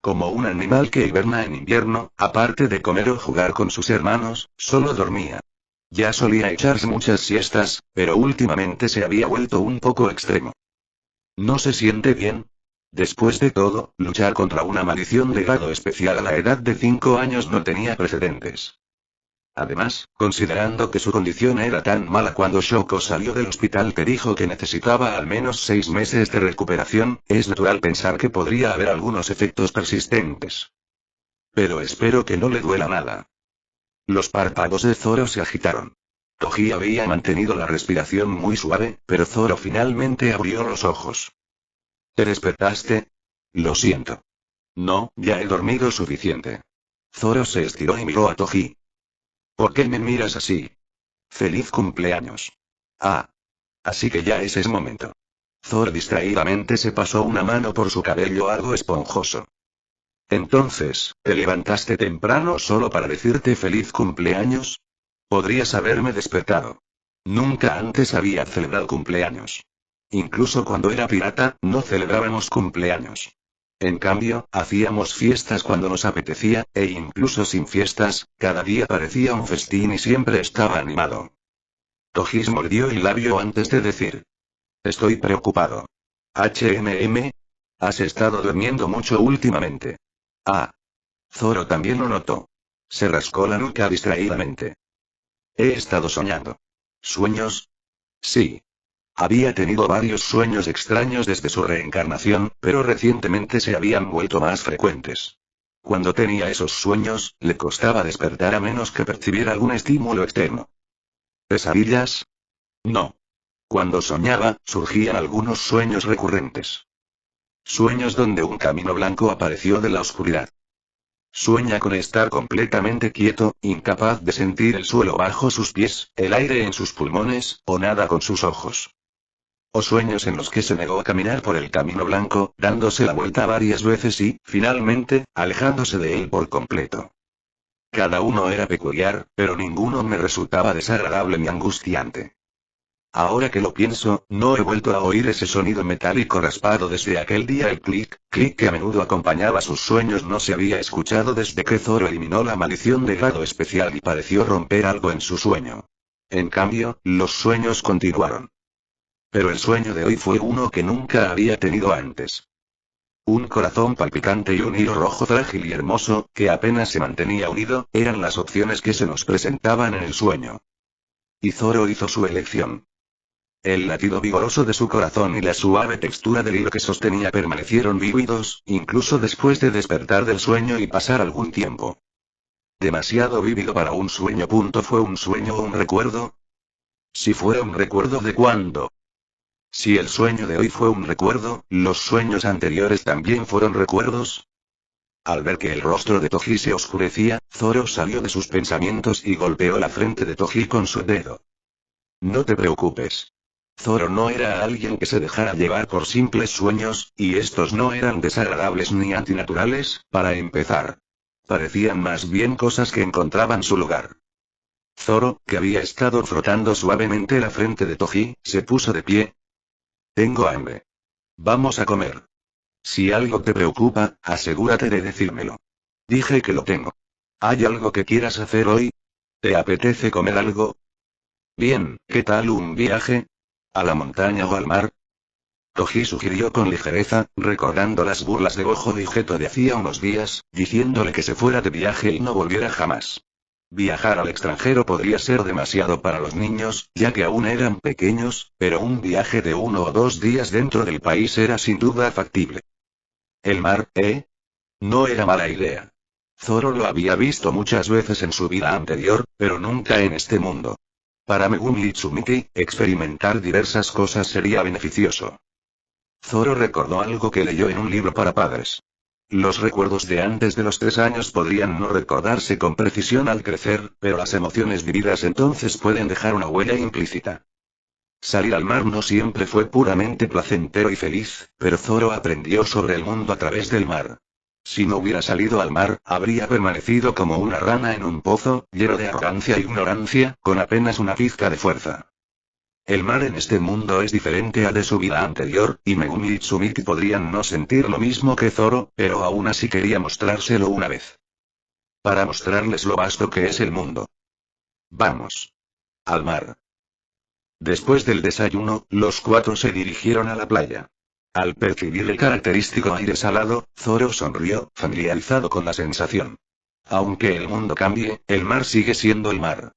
Como un animal que hiberna en invierno, aparte de comer o jugar con sus hermanos, solo dormía. Ya solía echarse muchas siestas, pero últimamente se había vuelto un poco extremo. ¿No se siente bien? Después de todo, luchar contra una maldición de grado especial a la edad de 5 años no tenía precedentes. Además, considerando que su condición era tan mala cuando Shoko salió del hospital que dijo que necesitaba al menos 6 meses de recuperación, es natural pensar que podría haber algunos efectos persistentes. Pero espero que no le duela nada. Los párpados de Zoro se agitaron. Toji había mantenido la respiración muy suave, pero Zoro finalmente abrió los ojos. ¿Te despertaste? Lo siento. No, ya he dormido suficiente. Zoro se estiró y miró a Toji. ¿Por qué me miras así? ¡Feliz cumpleaños! Ah. Así que ya ese es momento. Zoro distraídamente se pasó una mano por su cabello algo esponjoso. Entonces, ¿te levantaste temprano solo para decirte feliz cumpleaños? Podrías haberme despertado. Nunca antes había celebrado cumpleaños. Incluso cuando era pirata, no celebrábamos cumpleaños. En cambio, hacíamos fiestas cuando nos apetecía, e incluso sin fiestas, cada día parecía un festín y siempre estaba animado. Toji mordió el labio antes de decir. Estoy preocupado. ¿Has estado durmiendo mucho últimamente? Ah. Zoro también lo notó. Se rascó la nuca distraídamente. He estado soñando. ¿Sueños? Sí. Había tenido varios sueños extraños desde su reencarnación, pero recientemente se habían vuelto más frecuentes. Cuando tenía esos sueños, le costaba despertar a menos que percibiera algún estímulo externo. ¿Pesadillas? No. Cuando soñaba, surgían algunos sueños recurrentes. Sueños donde un camino blanco apareció de la oscuridad. Sueña con estar completamente quieto, incapaz de sentir el suelo bajo sus pies, el aire en sus pulmones, o nada con sus ojos. O sueños en los que se negó a caminar por el camino blanco, dándose la vuelta varias veces y, finalmente, alejándose de él por completo. Cada uno era peculiar, pero ninguno me resultaba desagradable ni angustiante. Ahora que lo pienso, no he vuelto a oír ese sonido metálico raspado desde aquel día. El clic, clic que a menudo acompañaba sus sueños no se había escuchado desde que Zoro eliminó la maldición de grado especial y pareció romper algo en su sueño. En cambio, los sueños continuaron. Pero el sueño de hoy fue uno que nunca había tenido antes. Un corazón palpitante y un hilo rojo frágil y hermoso, que apenas se mantenía unido, eran las opciones que se nos presentaban en el sueño. Y Zoro hizo su elección. El latido vigoroso de su corazón y la suave textura del hilo que sostenía permanecieron vívidos, incluso después de despertar del sueño y pasar algún tiempo. Demasiado vívido para un sueño. ¿Fue un sueño o un recuerdo? Si fuera un recuerdo, ¿de cuándo? Si el sueño de hoy fue un recuerdo, ¿los sueños anteriores también fueron recuerdos? Al ver que el rostro de Toji se oscurecía, Zoro salió de sus pensamientos y golpeó la frente de Toji con su dedo. No te preocupes. Zoro no era alguien que se dejara llevar por simples sueños, y estos no eran desagradables ni antinaturales, para empezar. Parecían más bien cosas que encontraban su lugar. Zoro, que había estado frotando suavemente la frente de Toji, se puso de pie. Tengo hambre. Vamos a comer. Si algo te preocupa, asegúrate de decírmelo. Dije que lo tengo. ¿Hay algo que quieras hacer hoy? ¿Te apetece comer algo? Bien, ¿qué tal un viaje? ¿A la montaña o al mar? Toji sugirió con ligereza, recordando las burlas de Gojo y Geto de hacía unos días, diciéndole que se fuera de viaje y no volviera jamás. Viajar al extranjero podría ser demasiado para los niños, ya que aún eran pequeños, pero un viaje de 1 o 2 días dentro del país era sin duda factible. El mar, ¿eh? No era mala idea. Zoro lo había visto muchas veces en su vida anterior, pero nunca en este mundo. Para Megumi Tsumiki, experimentar diversas cosas sería beneficioso. Zoro recordó algo que leyó en un libro para padres. Los recuerdos de antes de los 3 años podrían no recordarse con precisión al crecer, pero las emociones vividas entonces pueden dejar una huella implícita. Salir al mar no siempre fue puramente placentero y feliz, pero Zoro aprendió sobre el mundo a través del mar. Si no hubiera salido al mar, habría permanecido como una rana en un pozo, lleno de arrogancia e ignorancia, con apenas una pizca de fuerza. El mar en este mundo es diferente al de su vida anterior, y Megumi y Tsumiki podrían no sentir lo mismo que Zoro, pero aún así quería mostrárselo una vez. Para mostrarles lo vasto que es el mundo. Vamos. Al mar. Después del desayuno, los 4 se dirigieron a la playa. Al percibir el característico aire salado, Zoro sonrió, familiarizado con la sensación. Aunque el mundo cambie, el mar sigue siendo el mar.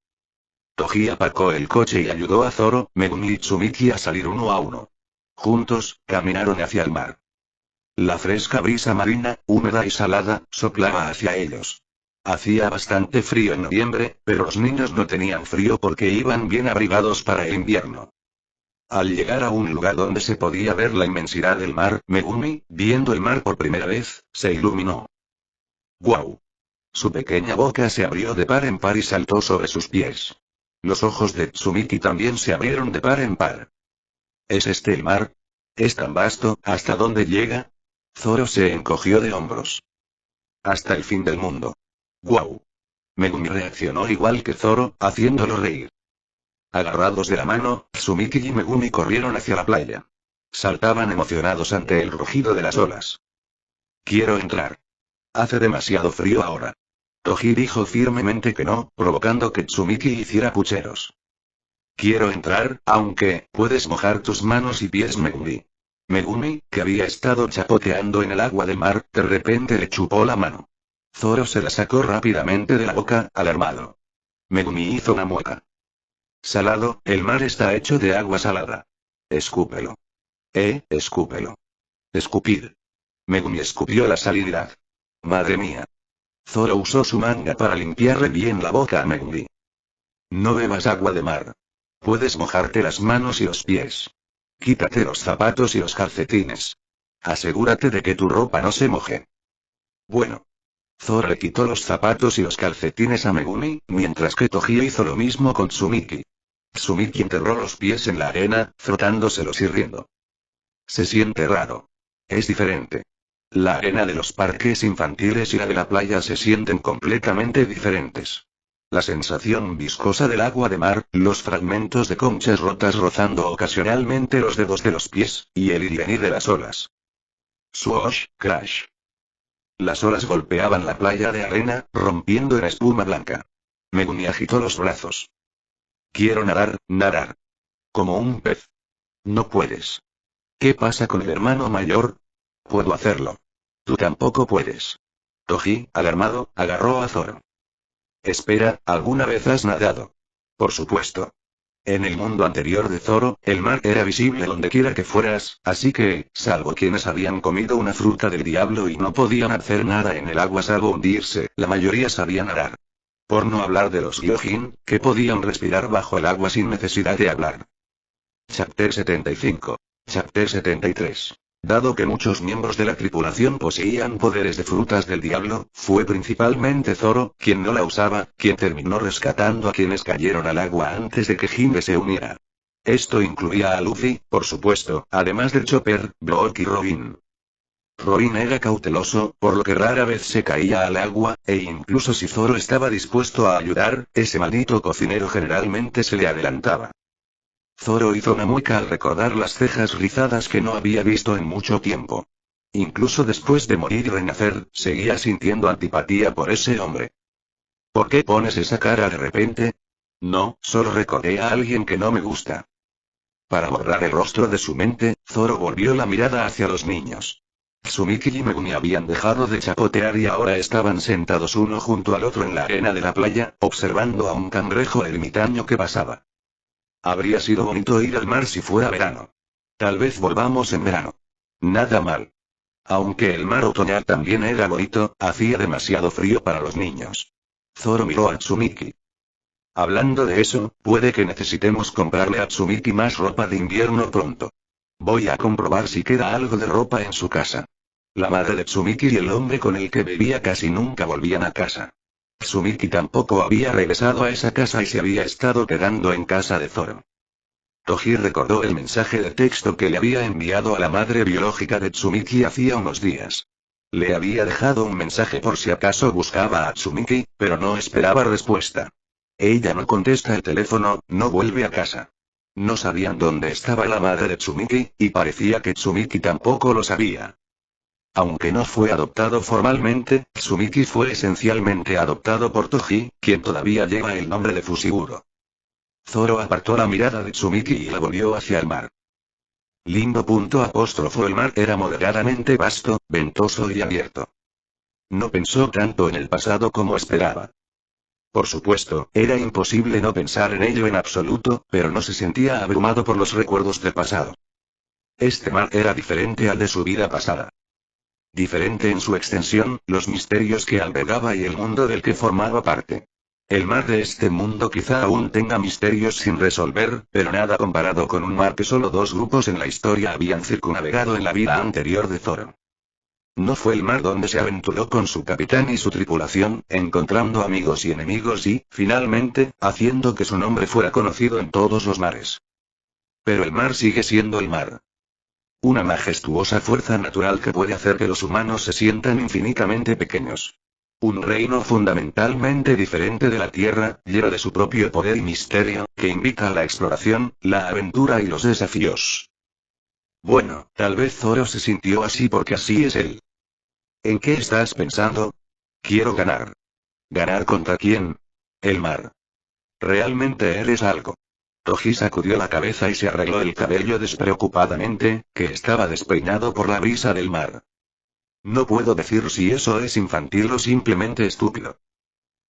Toji aparcó el coche y ayudó a Zoro, Megumi y Tsumiki a salir uno a uno. Juntos, caminaron hacia el mar. La fresca brisa marina, húmeda y salada, soplaba hacia ellos. Hacía bastante frío en noviembre, pero los niños no tenían frío porque iban bien abrigados para el invierno. Al llegar a un lugar donde se podía ver la inmensidad del mar, Megumi, viendo el mar por primera vez, se iluminó. ¡Guau! Su pequeña boca se abrió de par en par y saltó sobre sus pies. Los ojos de Tsumiki también se abrieron de par en par. ¿Es este el mar? ¿Es tan vasto, hasta dónde llega? Zoro se encogió de hombros. Hasta el fin del mundo. ¡Guau! Megumi reaccionó igual que Zoro, haciéndolo reír. Agarrados de la mano, Tsumiki y Megumi corrieron hacia la playa. Saltaban emocionados ante el rugido de las olas. Quiero entrar. Hace demasiado frío ahora. Toji dijo firmemente que no, provocando que Tsumiki hiciera pucheros. Quiero entrar, aunque, puedes mojar tus manos y pies, Megumi. Megumi, que había estado chapoteando en el agua del mar, de repente le chupó la mano. Zoro se la sacó rápidamente de la boca, alarmado. Megumi hizo una mueca. Salado, el mar está hecho de agua salada. Escúpelo. Escúpelo. Escupid. Megumi escupió la salinidad. Madre mía. Zoro usó su manga para limpiarle bien la boca a Megumi. No bebas agua de mar. Puedes mojarte las manos y los pies. Quítate los zapatos y los calcetines. Asegúrate de que tu ropa no se moje. Bueno. Zoro le quitó los zapatos y los calcetines a Megumi, mientras que Toji hizo lo mismo con Tsumiki. Tsumiki enterró los pies en la arena, frotándoselos y riendo. Se siente raro. Es diferente. La arena de los parques infantiles y la de la playa se sienten completamente diferentes. La sensación viscosa del agua de mar, los fragmentos de conchas rotas rozando ocasionalmente los dedos de los pies, y el ir y venir de las olas. Swoosh, crash. Las olas golpeaban la playa de arena, rompiendo en espuma blanca. Megumi agitó los brazos. Quiero nadar, nadar. Como un pez. No puedes. ¿Qué pasa con el hermano mayor? Puedo hacerlo. Tú tampoco puedes. Toji, alarmado, agarró a Zoro. Espera, ¿alguna vez has nadado? Por supuesto. En el mundo anterior de Zoro, el mar era visible donde quiera que fueras, así que, salvo quienes habían comido una fruta del diablo y no podían hacer nada en el agua salvo hundirse, la mayoría sabía nadar. Por no hablar de los Gyojin, que podían respirar bajo el agua sin necesidad de hablar. Chapter 75. Chapter 73. Dado que muchos miembros de la tripulación poseían poderes de frutas del diablo, fue principalmente Zoro, quien no la usaba, quien terminó rescatando a quienes cayeron al agua antes de que Jinbe se uniera. Esto incluía a Luffy, por supuesto, además de Chopper, Brook y Robin. Robin era cauteloso, por lo que rara vez se caía al agua, e incluso si Zoro estaba dispuesto a ayudar, ese maldito cocinero generalmente se le adelantaba. Zoro hizo una mueca al recordar las cejas rizadas que no había visto en mucho tiempo. Incluso después de morir y renacer, seguía sintiendo antipatía por ese hombre. ¿Por qué pones esa cara de repente? No, solo recordé a alguien que no me gusta. Para borrar el rostro de su mente, Zoro volvió la mirada hacia los niños. Tsumiki y Megumi habían dejado de chapotear y ahora estaban sentados uno junto al otro en la arena de la playa, observando a un cangrejo ermitaño que pasaba. Habría sido bonito ir al mar si fuera verano. Tal vez volvamos en verano. Nada mal. Aunque el mar otoñal también era bonito, hacía demasiado frío para los niños. Zoro miró a Tsumiki. Hablando de eso, puede que necesitemos comprarle a Tsumiki más ropa de invierno pronto. Voy a comprobar si queda algo de ropa en su casa. La madre de Tsumiki y el hombre con el que vivía casi nunca volvían a casa. Tsumiki tampoco había regresado a esa casa y se había estado quedando en casa de Zoro. Toji recordó el mensaje de texto que le había enviado a la madre biológica de Tsumiki hacía unos días. Le había dejado un mensaje por si acaso buscaba a Tsumiki, pero no esperaba respuesta. Ella no contesta el teléfono, no vuelve a casa. No sabían dónde estaba la madre de Tsumiki, y parecía que Tsumiki tampoco lo sabía. Aunque no fue adoptado formalmente, Tsumiki fue esencialmente adoptado por Toji, quien todavía lleva el nombre de Fushiguro. Zoro apartó la mirada de Tsumiki y la volvió hacia el mar. Lindo punto apóstrofo. El mar era moderadamente vasto, ventoso y abierto. No pensó tanto en el pasado como esperaba. Por supuesto, era imposible no pensar en ello en absoluto, pero no se sentía abrumado por los recuerdos del pasado. Este mar era diferente al de su vida pasada. Diferente en su extensión, los misterios que albergaba y el mundo del que formaba parte. El mar de este mundo quizá aún tenga misterios sin resolver, pero nada comparado con un mar que solo dos grupos en la historia habían circunnavegado en la vida anterior de Zoro. No fue el mar donde se aventuró con su capitán y su tripulación, encontrando amigos y enemigos y, finalmente, haciendo que su nombre fuera conocido en todos los mares. Pero el mar sigue siendo el mar. Una majestuosa fuerza natural que puede hacer que los humanos se sientan infinitamente pequeños. Un reino fundamentalmente diferente de la Tierra, lleno de su propio poder y misterio, que invita a la exploración, la aventura y los desafíos. Bueno, tal vez Zoro se sintió así porque así es él. ¿En qué estás pensando? Quiero ganar. ¿Ganar contra quién? El mar. ¿Realmente eres algo? Toji sacudió la cabeza y se arregló el cabello despreocupadamente, que estaba despeinado por la brisa del mar. No puedo decir si eso es infantil o simplemente estúpido.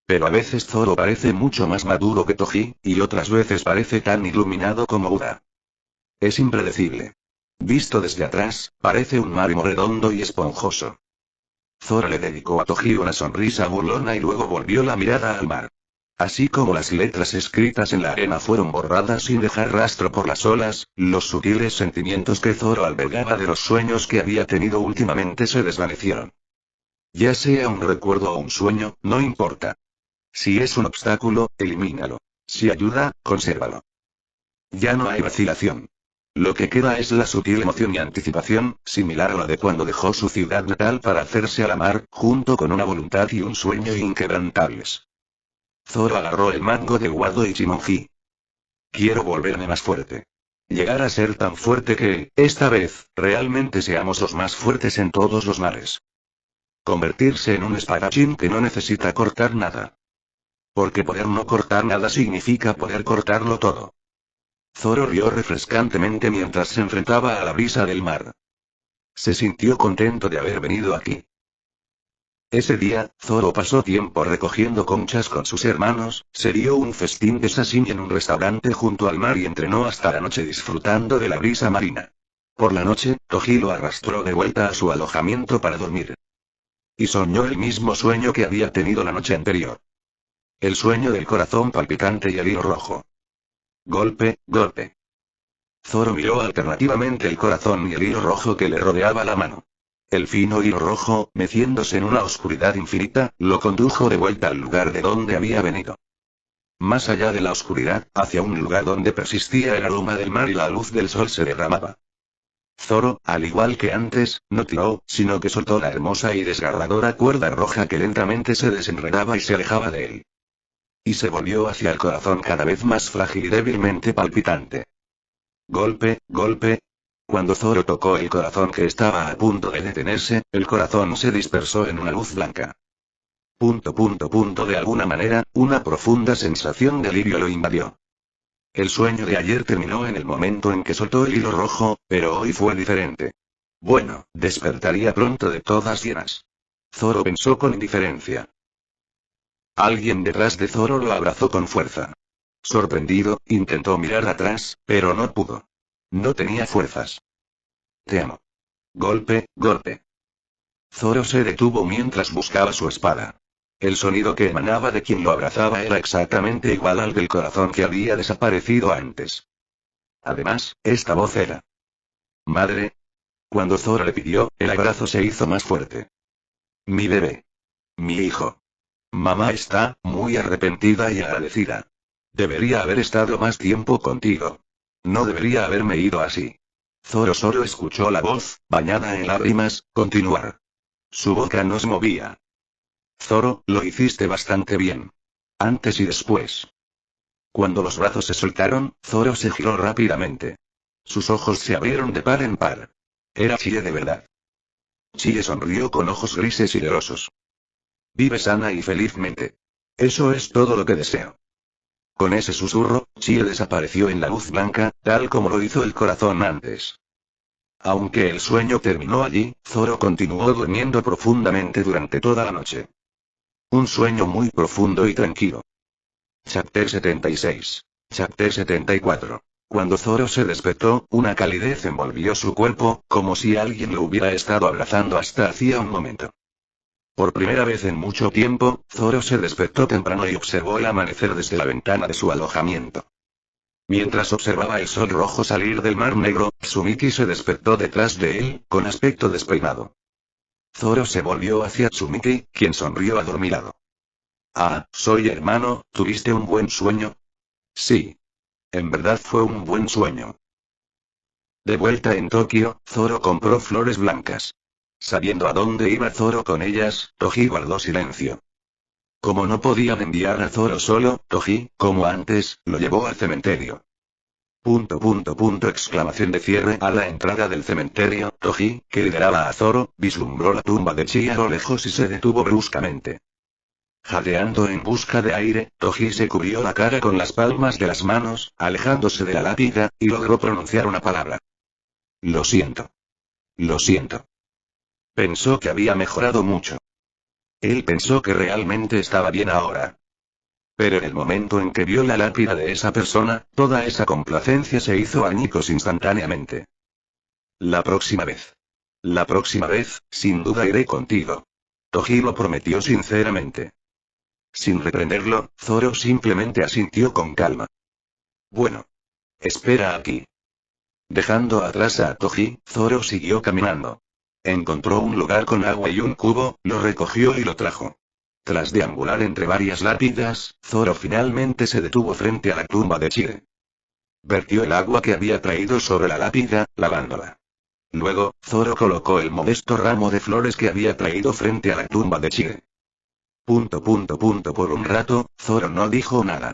Pero a veces Zoro parece mucho más maduro que Toji, y otras veces parece tan iluminado como Uda. Es impredecible. Visto desde atrás, parece un marimo redondo y esponjoso. Zoro le dedicó a Toji una sonrisa burlona y luego volvió la mirada al mar. Así como las letras escritas en la arena fueron borradas sin dejar rastro por las olas, los sutiles sentimientos que Zoro albergaba de los sueños que había tenido últimamente se desvanecieron. Ya sea un recuerdo o un sueño, no importa. Si es un obstáculo, elimínalo. Si ayuda, consérvalo. Ya no hay vacilación. Lo que queda es la sutil emoción y anticipación, similar a la de cuando dejó su ciudad natal para hacerse a la mar, junto con una voluntad y un sueño inquebrantables. Zoro agarró el mango de Wado Ichimonji. Quiero volverme más fuerte. Llegar a ser tan fuerte que, esta vez, realmente seamos los más fuertes en todos los mares. Convertirse en un espadachín que no necesita cortar nada. Porque poder no cortar nada significa poder cortarlo todo. Zoro rió refrescantemente mientras se enfrentaba a la brisa del mar. Se sintió contento de haber venido aquí. Ese día, Zoro pasó tiempo recogiendo conchas con sus hermanos, se dio un festín de sashimi en un restaurante junto al mar y entrenó hasta la noche disfrutando de la brisa marina. Por la noche, Toji lo arrastró de vuelta a su alojamiento para dormir. Y soñó el mismo sueño que había tenido la noche anterior. El sueño del corazón palpitante y el hilo rojo. Golpe, golpe. Zoro miró alternativamente el corazón y el hilo rojo que le rodeaba la mano. El fino hilo rojo, meciéndose en una oscuridad infinita, lo condujo de vuelta al lugar de donde había venido. Más allá de la oscuridad, hacia un lugar donde persistía el aroma del mar y la luz del sol se derramaba. Zoro, al igual que antes, no tiró, sino que soltó la hermosa y desgarradora cuerda roja que lentamente se desenredaba y se alejaba de él. Y se volvió hacia el corazón cada vez más frágil y débilmente palpitante. Golpe, golpe. Cuando Zoro tocó el corazón que estaba a punto de detenerse, el corazón se dispersó en una luz blanca. De alguna manera, una profunda sensación de alivio lo invadió. El sueño de ayer terminó en el momento en que soltó el hilo rojo, pero hoy fue diferente. Bueno, despertaría pronto de todas llenas. Zoro pensó con indiferencia. Alguien detrás de Zoro lo abrazó con fuerza. Sorprendido, intentó mirar atrás, pero no pudo. No tenía fuerzas. Te amo. Golpe, golpe. Zoro se detuvo mientras buscaba su espada. El sonido que emanaba de quien lo abrazaba era exactamente igual al del corazón que había desaparecido antes. Además, esta voz era. Madre. Cuando Zoro le pidió, el abrazo se hizo más fuerte. Mi bebé. Mi hijo. Mamá está muy arrepentida y agradecida. Debería haber estado más tiempo contigo. No debería haberme ido así. Zoro solo escuchó la voz, bañada en lágrimas, continuar. Su boca no se movía. Zoro, lo hiciste bastante bien. Antes y después. Cuando los brazos se soltaron, Zoro se giró rápidamente. Sus ojos se abrieron de par en par. Era Chie de verdad. Chie sonrió con ojos grises y llorosos. Vive sana y felizmente. Eso es todo lo que deseo. Con ese susurro, Chie desapareció en la luz blanca, tal como lo hizo el corazón antes. Aunque el sueño terminó allí, Zoro continuó durmiendo profundamente durante toda la noche. Un sueño muy profundo y tranquilo. Chapter 76. Chapter 74. Cuando Zoro se despertó, una calidez envolvió su cuerpo, como si alguien lo hubiera estado abrazando hasta hacía un momento. Por primera vez en mucho tiempo, Zoro se despertó temprano y observó el amanecer desde la ventana de su alojamiento. Mientras observaba el sol rojo salir del mar negro, Tsumiki se despertó detrás de él, con aspecto despeinado. Zoro se volvió hacia Tsumiki, quien sonrió adormilado. Ah, soy hermano, ¿tuviste un buen sueño? Sí. En verdad fue un buen sueño. De vuelta en Tokio, Zoro compró flores blancas. Sabiendo a dónde iba Zoro con ellas, Toji guardó silencio. Como no podían enviar a Zoro solo, Toji, como antes, lo llevó al cementerio. Exclamación de cierre a la entrada del cementerio. Toji, que lideraba a Zoro, vislumbró la tumba de Chi a lo lejos y se detuvo bruscamente. Jadeando en busca de aire, Toji se cubrió la cara con las palmas de las manos, alejándose de la lápida, y logró pronunciar una palabra. Lo siento. Lo siento. Pensó que había mejorado mucho. Él pensó que realmente estaba bien ahora. Pero en el momento en que vio la lápida de esa persona, toda esa complacencia se hizo añicos instantáneamente. La próxima vez. La próxima vez, sin duda iré contigo. Toji lo prometió sinceramente. Sin reprenderlo, Zoro simplemente asintió con calma. Bueno. Espera aquí. Dejando atrás a Toji, Zoro siguió caminando. Encontró un lugar con agua y un cubo, lo recogió y lo trajo. Tras deambular entre varias lápidas, Zoro finalmente se detuvo frente a la tumba de Chie. Vertió el agua que había traído sobre la lápida, lavándola. Luego, Zoro colocó el modesto ramo de flores que había traído frente a la tumba de Chie. Por un rato, Zoro no dijo nada.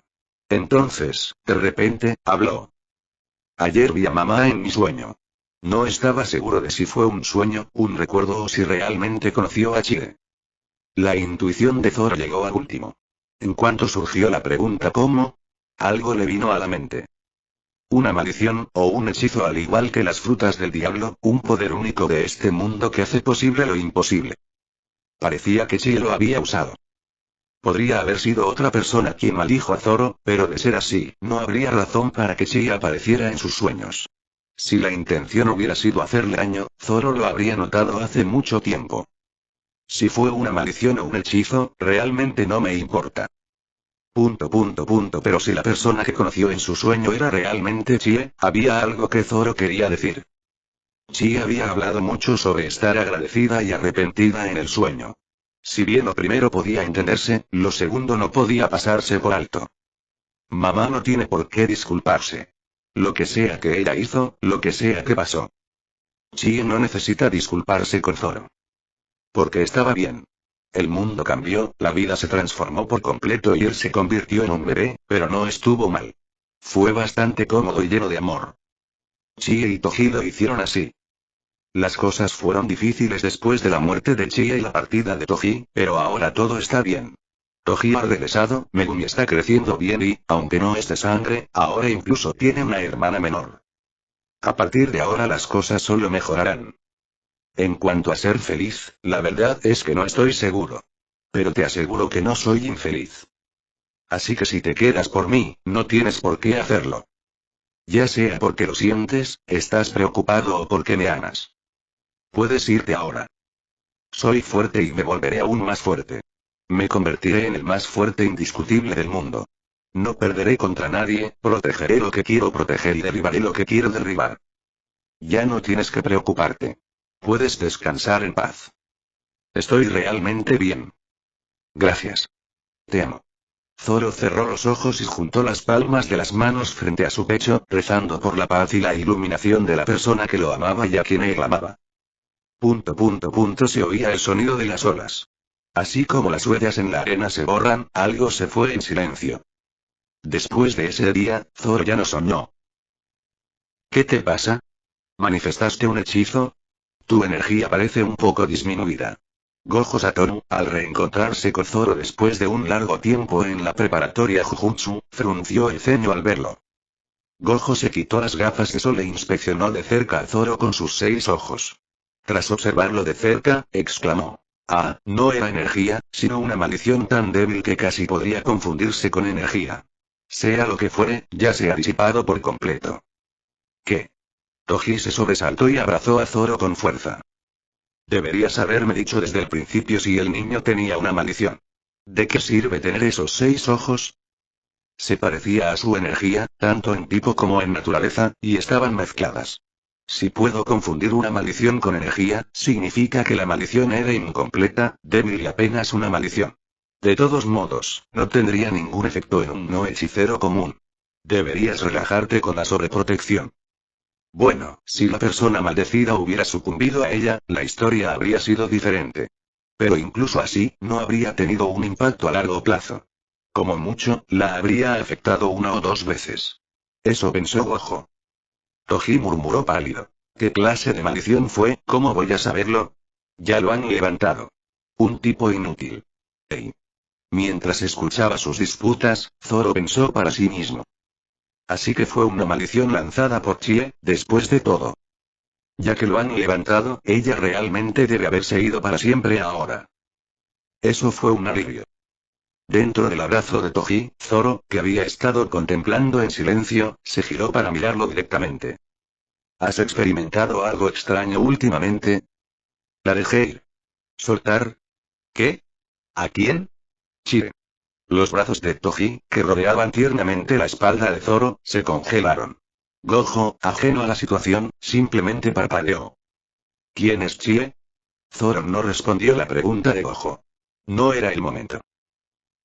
Entonces, de repente, habló. Ayer vi a mamá en mi sueño. No estaba seguro de si fue un sueño, un recuerdo o si realmente conoció a Chie. La intuición de Zoro llegó a último. En cuanto surgió la pregunta ¿cómo? Algo le vino a la mente. Una maldición, o un hechizo al igual que las frutas del diablo, un poder único de este mundo que hace posible lo imposible. Parecía que Chie lo había usado. Podría haber sido otra persona quien maldijo a Zoro, pero de ser así, no habría razón para que Chie apareciera en sus sueños. Si la intención hubiera sido hacerle daño, Zoro lo habría notado hace mucho tiempo. Si fue una maldición o un hechizo, realmente no me importa. Pero si la persona que conoció en su sueño era realmente Chie, había algo que Zoro quería decir. Chie había hablado mucho sobre estar agradecida y arrepentida en el sueño. Si bien lo primero podía entenderse, lo segundo no podía pasarse por alto. Mamá no tiene por qué disculparse. Lo que sea que ella hizo, lo que sea que pasó. Chie no necesita disculparse con Zoro. Porque estaba bien. El mundo cambió, la vida se transformó por completo y él se convirtió en un bebé, pero no estuvo mal. Fue bastante cómodo y lleno de amor. Chie y Toji lo hicieron así. Las cosas fueron difíciles después de la muerte de Chie y la partida de Toji, pero ahora todo está bien. Toji ha regresado, Megumi está creciendo bien y, aunque no es de sangre, ahora incluso tiene una hermana menor. A partir de ahora las cosas solo mejorarán. En cuanto a ser feliz, la verdad es que no estoy seguro. Pero te aseguro que no soy infeliz. Así que si te quedas por mí, no tienes por qué hacerlo. Ya sea porque lo sientes, estás preocupado o porque me amas. Puedes irte ahora. Soy fuerte y me volveré aún más fuerte. Me convertiré en el más fuerte indiscutible del mundo. No perderé contra nadie, protegeré lo que quiero proteger y derribaré lo que quiero derribar. Ya no tienes que preocuparte. Puedes descansar en paz. Estoy realmente bien. Gracias. Te amo. Zoro cerró los ojos y juntó las palmas de las manos frente a su pecho, rezando por la paz y la iluminación de la persona que lo amaba y a quien él amaba. Se oía el sonido de las olas. Así como las huellas en la arena se borran, algo se fue en silencio. Después de ese día, Zoro ya no soñó. ¿Qué te pasa? ¿Manifestaste un hechizo? Tu energía parece un poco disminuida. Gojo Satoru, al reencontrarse con Zoro después de un largo tiempo en la preparatoria Jujutsu, frunció el ceño al verlo. Gojo se quitó las gafas de sol e inspeccionó de cerca a Zoro con sus 6 ojos. Tras observarlo de cerca, exclamó. Ah, no era energía, sino una maldición tan débil que casi podría confundirse con energía. Sea lo que fuere, ya se ha disipado por completo. ¿Qué? Toji se sobresaltó y abrazó a Zoro con fuerza. Deberías haberme dicho desde el principio si el niño tenía una maldición. ¿De qué sirve tener esos 6 ojos? Se parecía a su energía, tanto en tipo como en naturaleza, y estaban mezcladas. Si puedo confundir una maldición con energía, significa que la maldición era incompleta, débil y apenas una maldición. De todos modos, no tendría ningún efecto en un no hechicero común. Deberías relajarte con la sobreprotección. Bueno, si la persona maldecida hubiera sucumbido a ella, la historia habría sido diferente. Pero incluso así, no habría tenido un impacto a largo plazo. Como mucho, la habría afectado 1 o 2 veces. Eso pensó Gojo. Toji murmuró pálido. ¿Qué clase de maldición fue? ¿Cómo voy a saberlo? Ya lo han levantado. Un tipo inútil. Ey. Mientras escuchaba sus disputas, Zoro pensó para sí mismo. Así que fue una maldición lanzada por Chie, después de todo. Ya que lo han levantado, ella realmente debe haberse ido para siempre ahora. Eso fue un alivio. Dentro del abrazo de Toji, Zoro, que había estado contemplando en silencio, se giró para mirarlo directamente. ¿Has experimentado algo extraño últimamente? La dejé ir. ¿Soltar? ¿Qué? ¿A quién? Chie. Los brazos de Toji, que rodeaban tiernamente la espalda de Zoro, se congelaron. Gojo, ajeno a la situación, simplemente parpadeó. ¿Quién es Chie? Zoro no respondió la pregunta de Gojo. No era el momento.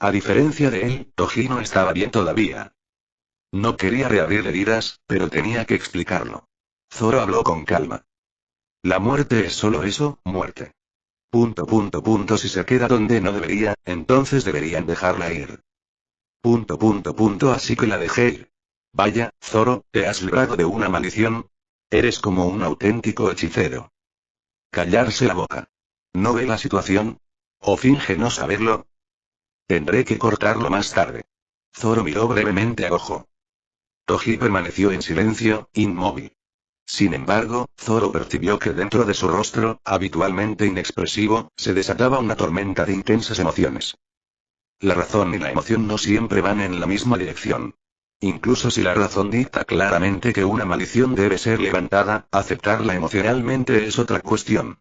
A diferencia de él, Toji no estaba bien todavía. No quería reabrir heridas, pero tenía que explicarlo. Zoro habló con calma. La muerte es solo eso, muerte. Si se queda donde no debería, entonces deberían dejarla ir. Así que la dejé ir. Vaya, Zoro, ¿te has librado de una maldición? Eres como un auténtico hechicero. Callarse la boca. ¿No ve la situación? ¿O finge no saberlo? Tendré que cortarlo más tarde. Zoro miró brevemente a Gojo. Toji permaneció en silencio, inmóvil. Sin embargo, Zoro percibió que dentro de su rostro, habitualmente inexpresivo, se desataba una tormenta de intensas emociones. La razón y la emoción no siempre van en la misma dirección. Incluso si la razón dicta claramente que una maldición debe ser levantada, aceptarla emocionalmente es otra cuestión.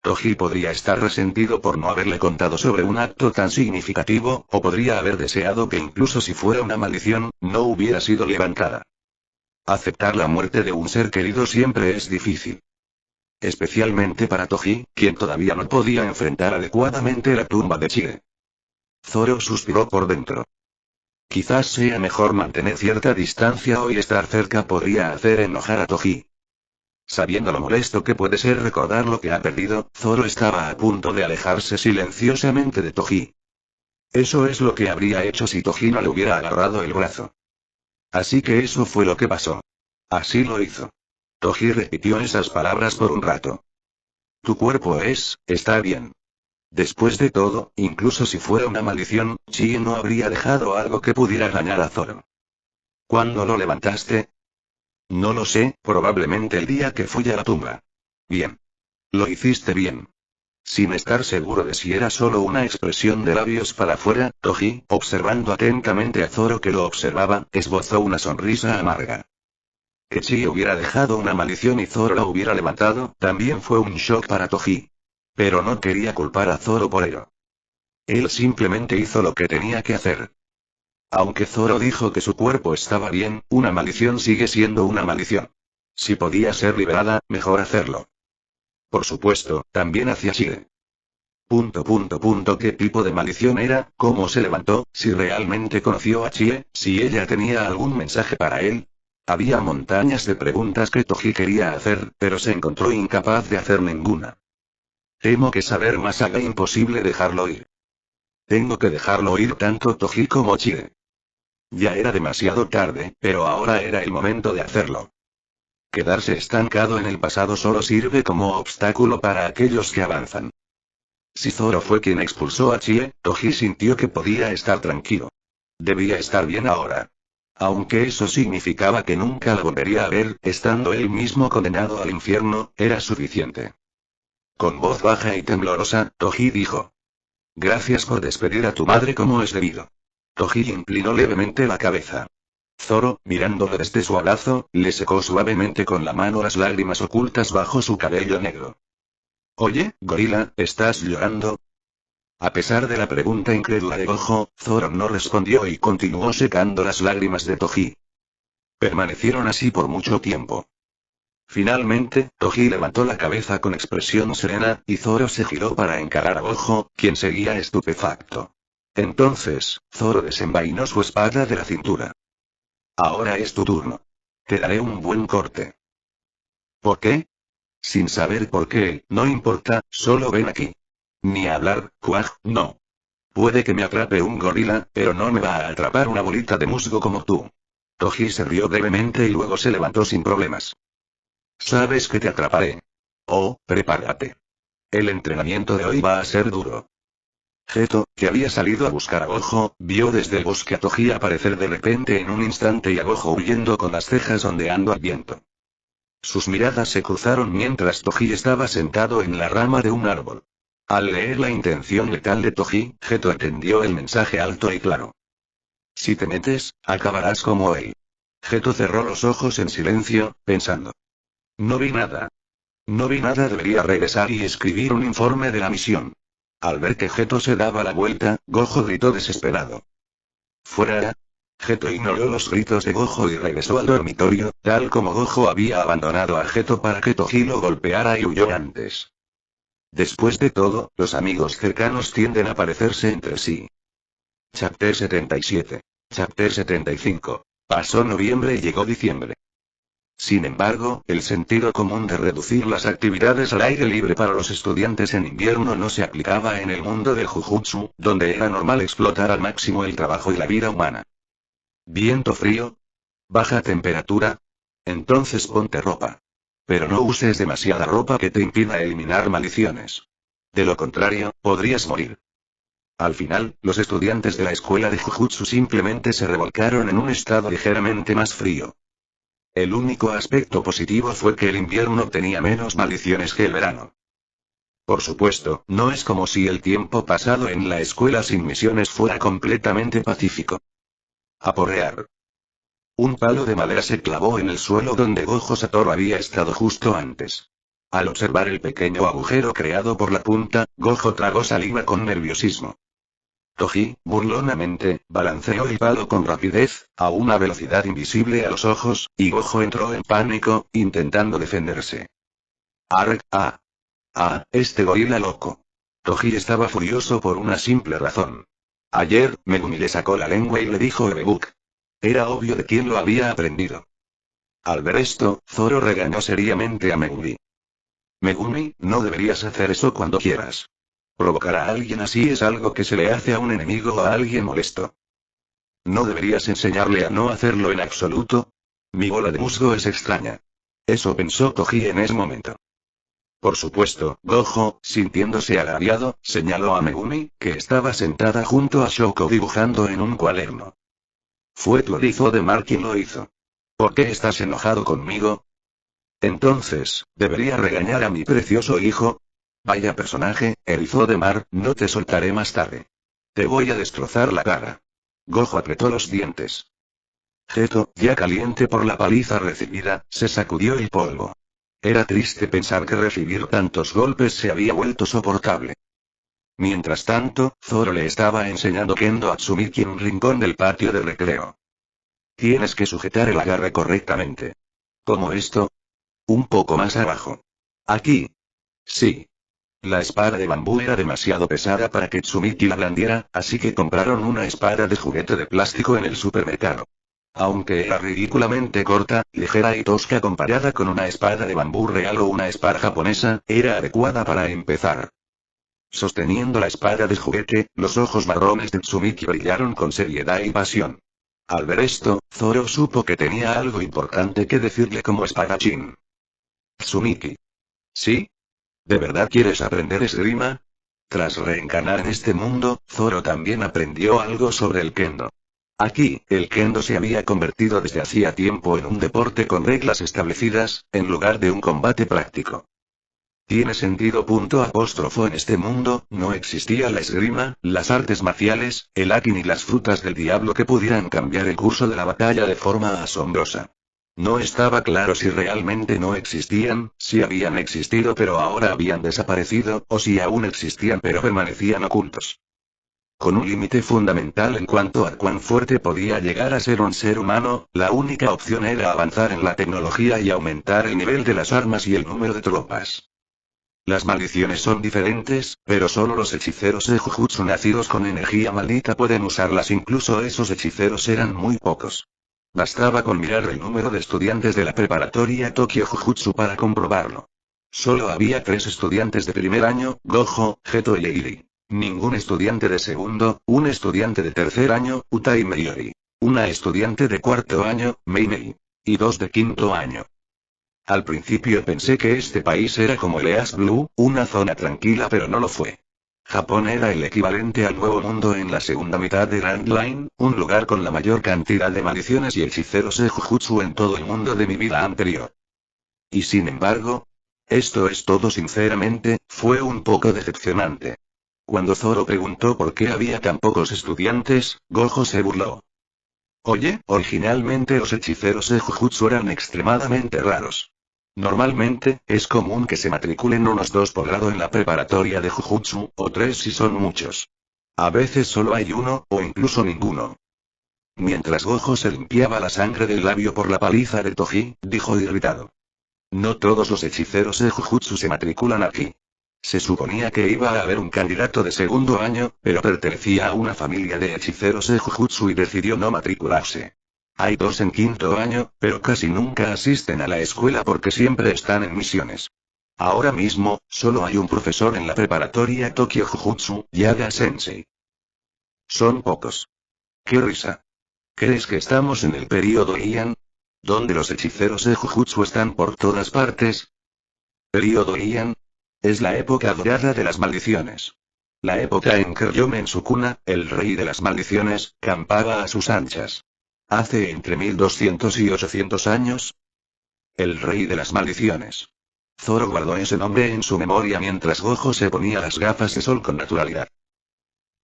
Toji podría estar resentido por no haberle contado sobre un acto tan significativo, o podría haber deseado que incluso si fuera una maldición, no hubiera sido levantada. Aceptar la muerte de un ser querido siempre es difícil. Especialmente para Toji, quien todavía no podía enfrentar adecuadamente la tumba de Chie. Zoro suspiró por dentro. Quizás sea mejor mantener cierta distancia o estar cerca podría hacer enojar a Toji. Sabiendo lo molesto que puede ser recordar lo que ha perdido, Zoro estaba a punto de alejarse silenciosamente de Toji. Eso es lo que habría hecho si Toji no le hubiera agarrado el brazo. Así que eso fue lo que pasó. Así lo hizo. Toji repitió esas palabras por un rato. Tu cuerpo está bien. Después de todo, incluso si fuera una maldición, Chie no habría dejado algo que pudiera dañar a Zoro. ¿Cuándo lo levantaste? No lo sé, probablemente el día que fui a la tumba. Bien. Lo hiciste bien. Sin estar seguro de si era solo una expresión de labios para afuera, Toji, observando atentamente a Zoro que lo observaba, esbozó una sonrisa amarga. Que Chie hubiera dejado una maldición y Zoro la hubiera levantado, también fue un shock para Toji. Pero no quería culpar a Zoro por ello. Él simplemente hizo lo que tenía que hacer. Aunque Zoro dijo que su cuerpo estaba bien, una maldición sigue siendo una maldición. Si podía ser liberada, mejor hacerlo. Por supuesto, también hacia Chie. ¿Qué tipo de maldición era? ¿Cómo se levantó? Si realmente conoció a Chie, si ella tenía algún mensaje para él. Había montañas de preguntas que Toji quería hacer, pero se encontró incapaz de hacer ninguna. Temo que saber más haga imposible dejarlo ir. Tengo que dejarlo ir tanto Toji como Chie. Ya era demasiado tarde, pero ahora era el momento de hacerlo. Quedarse estancado en el pasado solo sirve como obstáculo para aquellos que avanzan. Si Zoro fue quien expulsó a Chie, Toji sintió que podía estar tranquilo. Debía estar bien ahora. Aunque eso significaba que nunca la volvería a ver, estando él mismo condenado al infierno, era suficiente. Con voz baja y temblorosa, Toji dijo: gracias por despedir a tu madre como es debido. Toji inclinó levemente la cabeza. Zoro, mirándolo desde su abrazo, le secó suavemente con la mano las lágrimas ocultas bajo su cabello negro. Oye, gorila, ¿estás llorando? A pesar de la pregunta incrédula de Gojo, Zoro no respondió y continuó secando las lágrimas de Toji. Permanecieron así por mucho tiempo. Finalmente, Toji levantó la cabeza con expresión serena, y Zoro se giró para encarar a Gojo, quien seguía estupefacto. Entonces, Zoro desenvainó su espada de la cintura. Ahora es tu turno. Te daré un buen corte. ¿Por qué? Sin saber por qué, no importa, solo ven aquí. Ni hablar, Quag, no. Puede que me atrape un gorila, pero no me va a atrapar una bolita de musgo como tú. Toji se rió brevemente y luego se levantó sin problemas. Sabes que te atraparé. Oh, prepárate. El entrenamiento de hoy va a ser duro. Geto, que había salido a buscar a Gojo, vio desde el bosque a Toji aparecer de repente en un instante y a Gojo huyendo con las cejas ondeando al viento. Sus miradas se cruzaron mientras Toji estaba sentado en la rama de un árbol. Al leer la intención letal de Toji, Geto entendió el mensaje alto y claro. Si te metes, acabarás como él. Geto cerró los ojos en silencio, pensando. No vi nada. No vi nada, debería regresar y escribir un informe de la misión. Al ver que Geto se daba la vuelta, Gojo gritó desesperado. ¡Fuera! Geto ignoró los gritos de Gojo y regresó al dormitorio, tal como Gojo había abandonado a Geto para que Toji lo golpeara y huyó antes. Después de todo, los amigos cercanos tienden a parecerse entre sí. Chapter 77. Chapter 75. Pasó noviembre y llegó diciembre. Sin embargo, el sentido común de reducir las actividades al aire libre para los estudiantes en invierno no se aplicaba en el mundo del Jujutsu, donde era normal explotar al máximo el trabajo y la vida humana. ¿Viento frío? ¿Baja temperatura? Entonces ponte ropa. Pero no uses demasiada ropa que te impida eliminar maldiciones. De lo contrario, podrías morir. Al final, los estudiantes de la escuela de Jujutsu simplemente se revolcaron en un estado ligeramente más frío. El único aspecto positivo fue que el invierno tenía menos maldiciones que el verano. Por supuesto, no es como si el tiempo pasado en la escuela sin misiones fuera completamente pacífico. Aporrear. Un palo de madera se clavó en el suelo donde Gojo Satoru había estado justo antes. Al observar el pequeño agujero creado por la punta, Gojo tragó saliva con nerviosismo. Toji, burlonamente, balanceó el palo con rapidez, a una velocidad invisible a los ojos, y Gojo entró en pánico, intentando defenderse. ¡Arg! ¡Ah! ¡Ah! ¡Este gorila loco! Toji estaba furioso por una simple razón. Ayer, Megumi le sacó la lengua y le dijo Ebebuk. Era obvio de quién lo había aprendido. Al ver esto, Zoro regañó seriamente a Megumi. Megumi, no deberías hacer eso cuando quieras. Provocar a alguien así es algo que se le hace a un enemigo o a alguien molesto. ¿No deberías enseñarle a no hacerlo en absoluto? Mi bola de musgo es extraña. Eso pensó Toji en ese momento. Por supuesto, Gojo, sintiéndose agraviado, señaló a Megumi, que estaba sentada junto a Shoko dibujando en un cuaderno. Fue tu erizo de mar quien lo hizo. ¿Por qué estás enojado conmigo? Entonces, ¿debería regañar a mi precioso hijo? Vaya personaje, erizo de mar, no te soltaré más tarde. Te voy a destrozar la cara. Gojo apretó los dientes. Geto, ya caliente por la paliza recibida, se sacudió el polvo. Era triste pensar que recibir tantos golpes se había vuelto soportable. Mientras tanto, Zoro le estaba enseñando Kendo a Tsumiki en un rincón del patio de recreo. Tienes que sujetar el agarre correctamente. ¿Cómo esto? Un poco más abajo. Aquí. Sí. La espada de bambú era demasiado pesada para que Tsumiki la blandiera, así que compraron una espada de juguete de plástico en el supermercado. Aunque era ridículamente corta, ligera y tosca comparada con una espada de bambú real o una espada japonesa, era adecuada para empezar. Sosteniendo la espada de juguete, los ojos marrones de Tsumiki brillaron con seriedad y pasión. Al ver esto, Zoro supo que tenía algo importante que decirle como espadachín. Tsumiki. ¿Sí? ¿De verdad quieres aprender esgrima? Tras reencarnar en este mundo, Zoro también aprendió algo sobre el kendo. Aquí, el kendo se había convertido desde hacía tiempo en un deporte con reglas establecidas, en lugar de un combate práctico. Tiene sentido. En este mundo, no existía la esgrima, las artes marciales, el haki ni las frutas del diablo que pudieran cambiar el curso de la batalla de forma asombrosa. No estaba claro si realmente no existían, si habían existido pero ahora habían desaparecido, o si aún existían pero permanecían ocultos. Con un límite fundamental en cuanto a cuán fuerte podía llegar a ser un ser humano, la única opción era avanzar en la tecnología y aumentar el nivel de las armas y el número de tropas. Las maldiciones son diferentes, pero solo los hechiceros de Jujutsu nacidos con energía maldita pueden usarlas. Incluso esos hechiceros eran muy pocos. Bastaba con mirar el número de estudiantes de la preparatoria Tokyo Jujutsu para comprobarlo. Solo había 3 estudiantes de primer año, Gojo, Geto y Eiri. Ningún estudiante de segundo, un estudiante de tercer año, Uta y Meiori. Una estudiante de cuarto año, Mei. Y 2 de quinto año. Al principio pensé que este país era como el East Blue, una zona tranquila, pero no lo fue. Japón era el equivalente al Nuevo Mundo en la segunda mitad de Grand Line, un lugar con la mayor cantidad de maldiciones y hechiceros de Jujutsu en todo el mundo de mi vida anterior. Y sin embargo, esto es todo. Sinceramente, fue un poco decepcionante. Cuando Zoro preguntó por qué había tan pocos estudiantes, Gojo se burló. Oye, originalmente los hechiceros de Jujutsu eran extremadamente raros. Normalmente, es común que se matriculen unos 2 por grado en la preparatoria de Jujutsu, o 3 si son muchos. A veces solo hay uno, o incluso ninguno. Mientras Gojo se limpiaba la sangre del labio por la paliza de Toji, dijo irritado. No todos los hechiceros de Jujutsu se matriculan aquí. Se suponía que iba a haber un candidato de segundo año, pero pertenecía a una familia de hechiceros de Jujutsu y decidió no matricularse. Hay 2 en quinto año, pero casi nunca asisten a la escuela porque siempre están en misiones. Ahora mismo, solo hay un profesor en la preparatoria Tokyo Jujutsu, Yaga Sensei. Son pocos. ¡Qué risa! ¿Crees que estamos en el período Heian? ¿Donde los hechiceros de Jujutsu están por todas partes? ¿Período Heian? Es la época dorada de las maldiciones. La época en que Ryoma en su cuna, el rey de las maldiciones, campaba a sus anchas. Hace entre 1200 y 800 años. El rey de las maldiciones. Zoro guardó ese nombre en su memoria mientras Gojo se ponía las gafas de sol con naturalidad.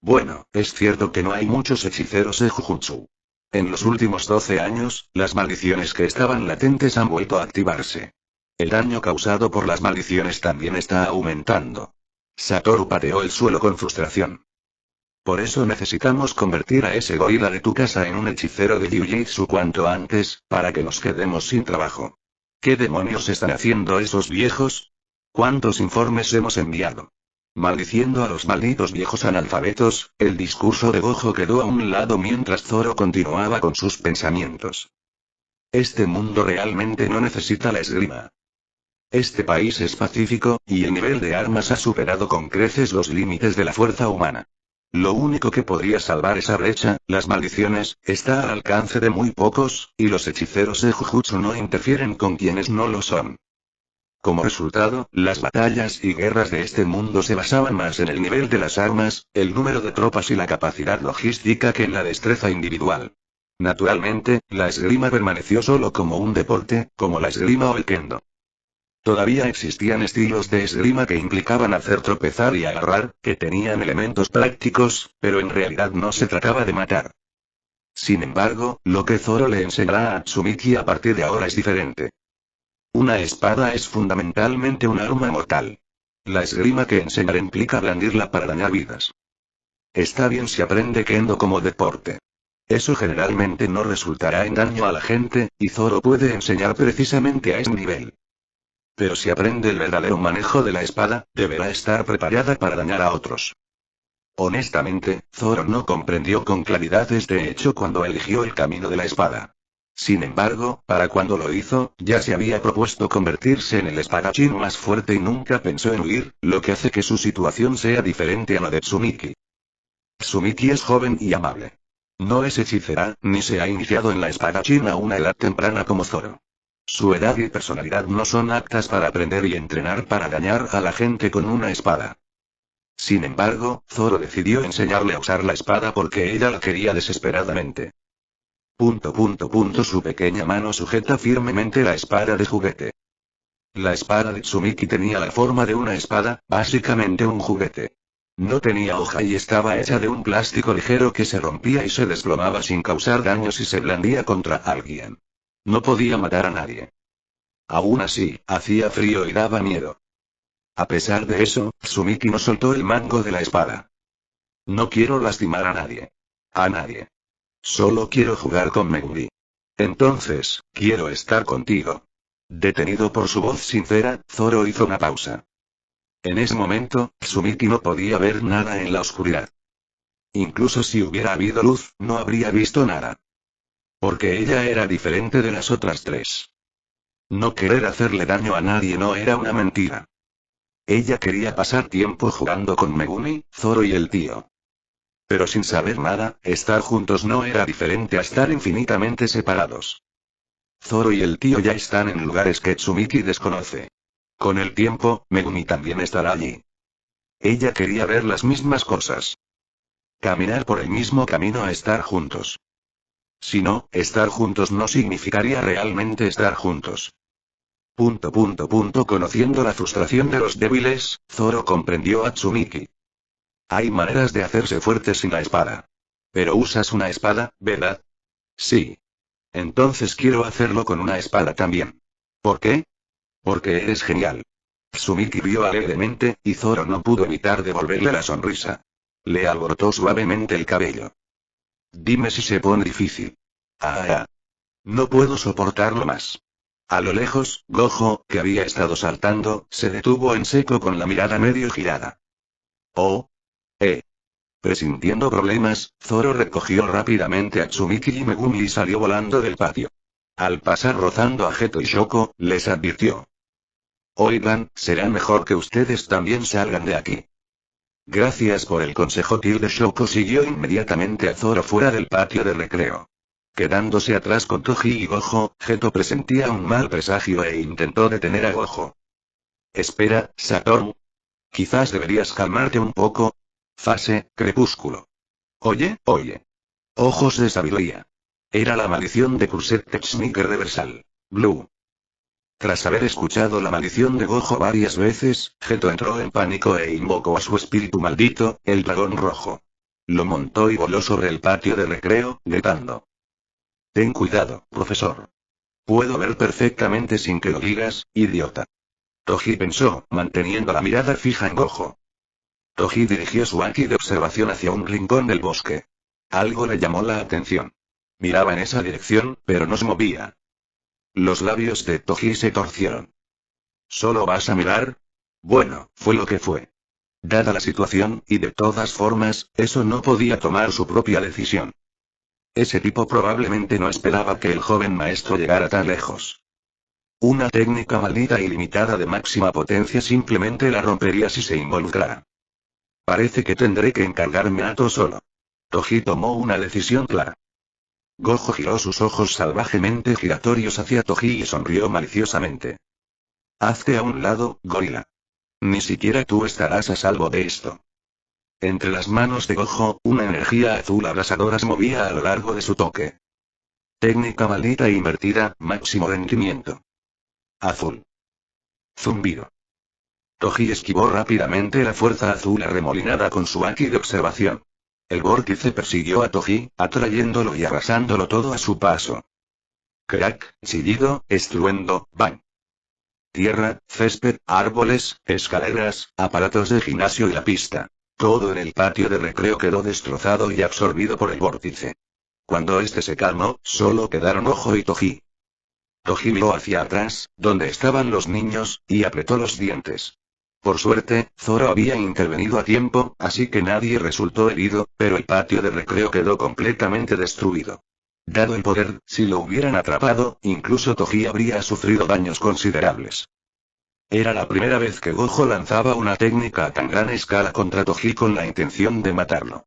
Bueno, es cierto que no hay muchos hechiceros de Jujutsu. En los últimos 12 años, las maldiciones que estaban latentes han vuelto a activarse. El daño causado por las maldiciones también está aumentando. Satoru pateó el suelo con frustración. Por eso necesitamos convertir a ese gorila de tu casa en un hechicero de Jiu-Jitsu cuanto antes, para que nos quedemos sin trabajo. ¿Qué demonios están haciendo esos viejos? ¿Cuántos informes hemos enviado? Maldiciendo a los malditos viejos analfabetos, el discurso de Gojo quedó a un lado mientras Zoro continuaba con sus pensamientos. Este mundo realmente no necesita la esgrima. Este país es pacífico, y el nivel de armas ha superado con creces los límites de la fuerza humana. Lo único que podría salvar esa brecha, las maldiciones, está al alcance de muy pocos, y los hechiceros de Jujutsu no interfieren con quienes no lo son. Como resultado, las batallas y guerras de este mundo se basaban más en el nivel de las armas, el número de tropas y la capacidad logística que en la destreza individual. Naturalmente, la esgrima permaneció solo como un deporte, como la esgrima o el kendo. Todavía existían estilos de esgrima que implicaban hacer tropezar y agarrar, que tenían elementos prácticos, pero en realidad no se trataba de matar. Sin embargo, lo que Zoro le enseñará a Tsumiki a partir de ahora es diferente. Una espada es fundamentalmente un arma mortal. La esgrima que enseñaré implica blandirla para dañar vidas. Está bien si aprende kendo como deporte. Eso generalmente no resultará en daño a la gente, y Zoro puede enseñar precisamente a ese nivel. Pero si aprende el verdadero manejo de la espada, deberá estar preparada para dañar a otros. Honestamente, Zoro no comprendió con claridad este hecho cuando eligió el camino de la espada. Sin embargo, para cuando lo hizo, ya se había propuesto convertirse en el espadachín más fuerte y nunca pensó en huir, lo que hace que su situación sea diferente a la de Tsumiki. Tsumiki es joven y amable. No es hechicera, ni se ha iniciado en la espadachín a una edad temprana como Zoro. Su edad y personalidad no son aptas para aprender y entrenar para dañar a la gente con una espada. Sin embargo, Zoro decidió enseñarle a usar la espada porque ella la quería desesperadamente. Su pequeña mano sujeta firmemente la espada de juguete. La espada de Tsumiki tenía la forma de una espada, básicamente un juguete. No tenía hoja y estaba hecha de un plástico ligero que se rompía y se desplomaba sin causar daño si se blandía contra alguien. No podía matar a nadie. Aún así, hacía frío y daba miedo. A pesar de eso, Tsumiki no soltó el mango de la espada. No quiero lastimar a nadie. A nadie. Solo quiero jugar con Megumi. Entonces, quiero estar contigo. Detenido por su voz sincera, Zoro hizo una pausa. En ese momento, Tsumiki no podía ver nada en la oscuridad. Incluso si hubiera habido luz, no habría visto nada. Porque ella era diferente de las otras tres. No querer hacerle daño a nadie no era una mentira. Ella quería pasar tiempo jugando con Megumi, Zoro y el tío. Pero sin saber nada, estar juntos no era diferente a estar infinitamente separados. Zoro y el tío ya están en lugares que Tsumiki desconoce. Con el tiempo, Megumi también estará allí. Ella quería ver las mismas cosas. Caminar por el mismo camino a estar juntos. Si no, estar juntos no significaría realmente estar juntos. Conociendo la frustración de los débiles, Zoro comprendió a Tsumiki. Hay maneras de hacerse fuerte sin la espada. Pero usas una espada, ¿verdad? Sí. Entonces quiero hacerlo con una espada también. ¿Por qué? Porque eres genial. Tsumiki rió alegremente, y Zoro no pudo evitar devolverle la sonrisa. Le alborotó suavemente el cabello. Dime si se pone difícil. No puedo soportarlo más. A lo lejos, Gojo, que había estado saltando, se detuvo en seco con la mirada medio girada. Oh. Presintiendo problemas, Zoro recogió rápidamente a Tsumiki y Megumi y salió volando del patio. Al pasar rozando a Geto y Shoko, les advirtió. Oigan, será mejor que ustedes también salgan de aquí. Gracias por el consejo. Shoko siguió inmediatamente a Zoro fuera del patio de recreo. Quedándose atrás con Toji y Gojo, Geto presentía un mal presagio e intentó detener a Gojo. Espera, Satoru. Quizás deberías calmarte un poco. Fase, crepúsculo. Oye. Ojos de sabiduría. Era la maldición de Curset Technique Reversal. Blue. Tras haber escuchado la maldición de Gojo varias veces, Geto entró en pánico e invocó a su espíritu maldito, el dragón rojo. Lo montó y voló sobre el patio de recreo, gritando. Ten cuidado, profesor. Puedo ver perfectamente sin que lo digas, idiota. Toji pensó, manteniendo la mirada fija en Gojo. Toji dirigió su haki de observación hacia un rincón del bosque. Algo le llamó la atención. Miraba en esa dirección, pero no se movía. Los labios de Toji se torcieron. ¿Solo vas a mirar? Bueno, fue lo que fue. Dada la situación, y de todas formas, eso no podía tomar su propia decisión. Ese tipo probablemente no esperaba que el joven maestro llegara tan lejos. Una técnica maldita y limitada de máxima potencia simplemente la rompería si se involucrara. Parece que tendré que encargarme a todo solo. Toji tomó una decisión clara. Gojo giró sus ojos salvajemente giratorios hacia Toji y sonrió maliciosamente. Hazte a un lado, gorila. Ni siquiera tú estarás a salvo de esto. Entre las manos de Gojo, una energía azul abrasadora se movía a lo largo de su toque. Técnica maldita e invertida, máximo rendimiento. Azul. Zumbido. Toji esquivó rápidamente la fuerza azul arremolinada con su haki de observación. El vórtice persiguió a Toji, atrayéndolo y arrasándolo todo a su paso. Crack, chillido, estruendo, bang. Tierra, césped, árboles, escaleras, aparatos de gimnasio y la pista. Todo en el patio de recreo quedó destrozado y absorbido por el vórtice. Cuando este se calmó, solo quedaron Gojo y Toji. Toji miró hacia atrás, donde estaban los niños, y apretó los dientes. Por suerte, Zoro había intervenido a tiempo, así que nadie resultó herido, pero el patio de recreo quedó completamente destruido. Dado el poder, si lo hubieran atrapado, incluso Toji habría sufrido daños considerables. Era la primera vez que Gojo lanzaba una técnica a tan gran escala contra Toji con la intención de matarlo.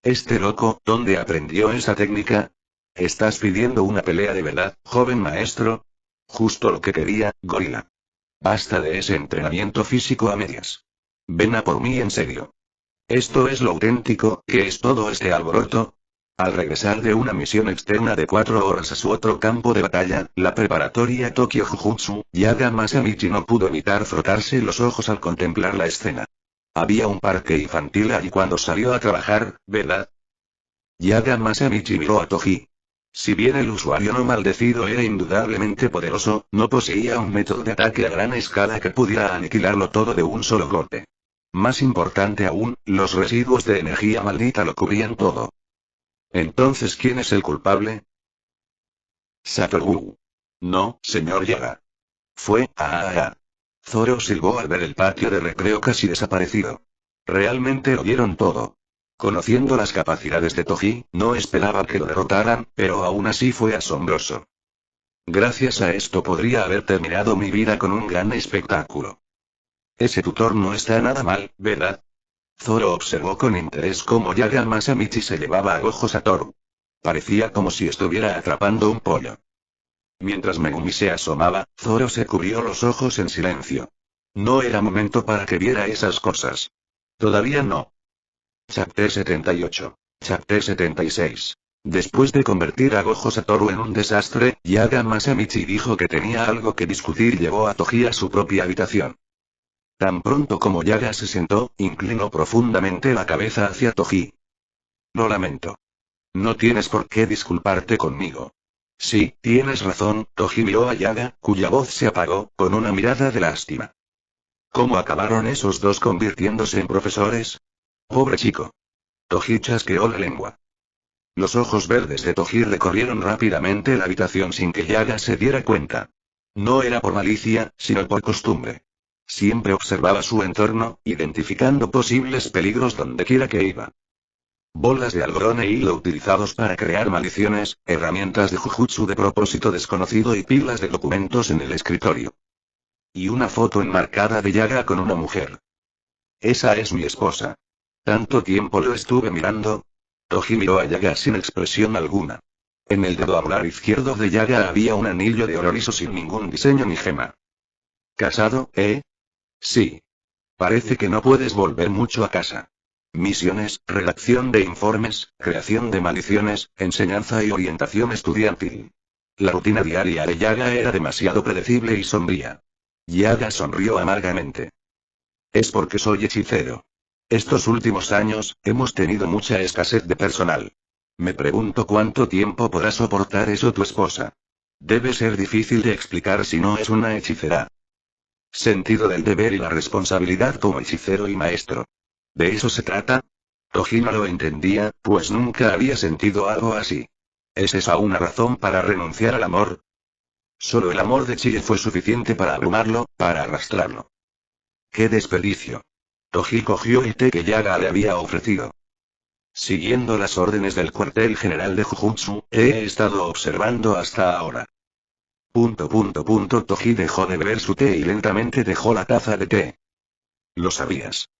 Este loco, ¿dónde aprendió esa técnica? ¿Estás pidiendo una pelea de verdad, joven maestro? Justo lo que quería, gorila. Basta de ese entrenamiento físico a medias. Ven a por mí en serio. ¿Esto es lo auténtico? ¿Qué es todo este alboroto? Al regresar de una misión externa de 4 horas a su otro campo de batalla, la preparatoria Tokyo Jujutsu, Yaga Masamichi no pudo evitar frotarse los ojos al contemplar la escena. Había un parque infantil allí cuando salió a trabajar, ¿verdad? Yaga Masamichi miró a Toji. Si bien el usuario no maldecido era indudablemente poderoso, no poseía un método de ataque a gran escala que pudiera aniquilarlo todo de un solo golpe. Más importante aún, los residuos de energía maldita lo cubrían todo. Entonces, ¿quién es el culpable? Satoru. No, señor Yaga. Fue, Zoro silbó al ver el patio de recreo casi desaparecido. Realmente lo vieron todo. Conociendo las capacidades de Toji, no esperaba que lo derrotaran, pero aún así fue asombroso. Gracias a esto podría haber terminado mi vida con un gran espectáculo. Ese tutor no está nada mal, ¿verdad? Zoro observó con interés cómo Yaga Masamichi se llevaba a ojos a Toru. Parecía como si estuviera atrapando un pollo. Mientras Megumi se asomaba, Zoro se cubrió los ojos en silencio. No era momento para que viera esas cosas. Todavía no. Chapter 78. Chapter 76. Después de convertir a Gojo Satoru en un desastre, Yaga Masamichi dijo que tenía algo que discutir y llevó a Toji a su propia habitación. Tan pronto como Yaga se sentó, inclinó profundamente la cabeza hacia Toji. Lo lamento. No tienes por qué disculparte conmigo. Sí, tienes razón, Toji miró a Yaga, cuya voz se apagó, con una mirada de lástima. ¿Cómo acabaron esos dos convirtiéndose en profesores? Pobre chico. Toji chasqueó la lengua. Los ojos verdes de Toji recorrieron rápidamente la habitación sin que Yaga se diera cuenta. No era por malicia, sino por costumbre. Siempre observaba su entorno, identificando posibles peligros dondequiera que iba. Bolas de algodón e hilo utilizados para crear maldiciones, herramientas de Jujutsu de propósito desconocido y pilas de documentos en el escritorio. Y una foto enmarcada de Yaga con una mujer. Esa es mi esposa. Tanto tiempo lo estuve mirando. Toji miró a Yaga sin expresión alguna. En el dedo anular izquierdo de Yaga había un anillo de oro liso sin ningún diseño ni gema. ¿Casado, Sí. Parece que no puedes volver mucho a casa. Misiones, redacción de informes, creación de maldiciones, enseñanza y orientación estudiantil. La rutina diaria de Yaga era demasiado predecible y sombría. Yaga sonrió amargamente. Es porque soy hechicero. Estos últimos años, hemos tenido mucha escasez de personal. Me pregunto cuánto tiempo podrá soportar eso tu esposa. Debe ser difícil de explicar si no es una hechicera. Sentido del deber y la responsabilidad como hechicero y maestro. ¿De eso se trata? Toji no lo entendía, pues nunca había sentido algo así. ¿Es esa una razón para renunciar al amor? Solo el amor de Chie fue suficiente para abrumarlo, para arrastrarlo. ¡Qué desperdicio! Toji cogió el té que Yaga le había ofrecido. Siguiendo las órdenes del cuartel general de Jujutsu, he estado observando hasta ahora. Toji dejó de beber su té y lentamente dejó la taza de té. Lo sabías.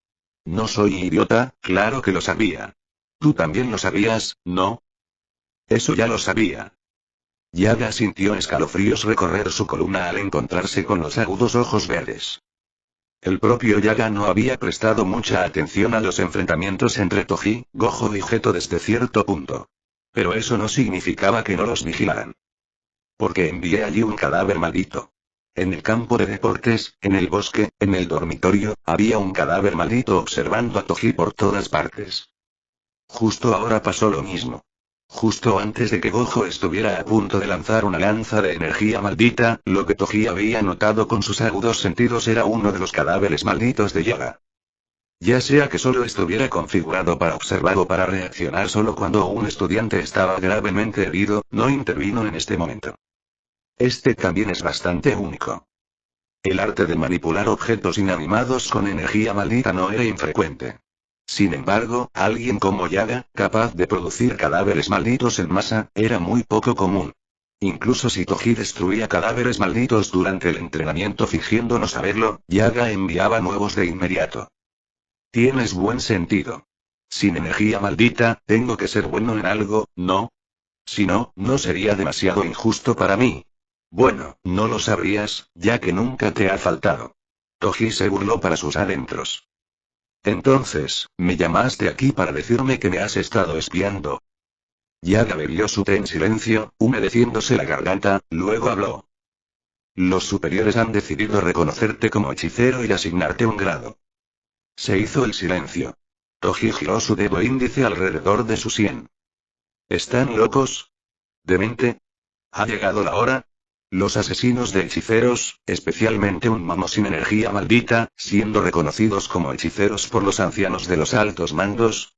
No soy idiota, claro que lo sabía. Tú también lo sabías, ¿no? Eso ya lo sabía. Yaga sintió escalofríos recorrer su columna al encontrarse con los agudos ojos verdes. El propio Yaga no había prestado mucha atención a los enfrentamientos entre Toji, Gojo y Geto desde cierto punto. Pero eso no significaba que no los vigilaran. Porque envié allí un cadáver maldito. En el campo de deportes, en el bosque, en el dormitorio, había un cadáver maldito observando a Toji por todas partes. Justo ahora pasó lo mismo. Justo antes de que Gojo estuviera a punto de lanzar una lanza de energía maldita, lo que Toji había notado con sus agudos sentidos era uno de los cadáveres malditos de Yaga. Ya sea que solo estuviera configurado para observar o para reaccionar solo cuando un estudiante estaba gravemente herido, no intervino en este momento. Este también es bastante único. El arte de manipular objetos inanimados con energía maldita no era infrecuente. Sin embargo, alguien como Yaga, capaz de producir cadáveres malditos en masa, era muy poco común. Incluso si Toji destruía cadáveres malditos durante el entrenamiento fingiendo no saberlo, Yaga enviaba nuevos de inmediato. Tienes buen sentido. Sin energía maldita, tengo que ser bueno en algo, ¿no? Si no, no sería demasiado injusto para mí. Bueno, no lo sabrías, ya que nunca te ha faltado. Toji se burló para sus adentros. Entonces, ¿me llamaste aquí para decirme que me has estado espiando? Yaga bebió su té en silencio, humedeciéndose la garganta, luego habló. Los superiores han decidido reconocerte como hechicero y asignarte un grado. Se hizo el silencio. Toji giró su dedo índice alrededor de su sien. ¿Están locos? ¿Demente? ¿Ha llegado la hora? Los asesinos de hechiceros, especialmente un mamo sin energía maldita, siendo reconocidos como hechiceros por los ancianos de los altos mandos.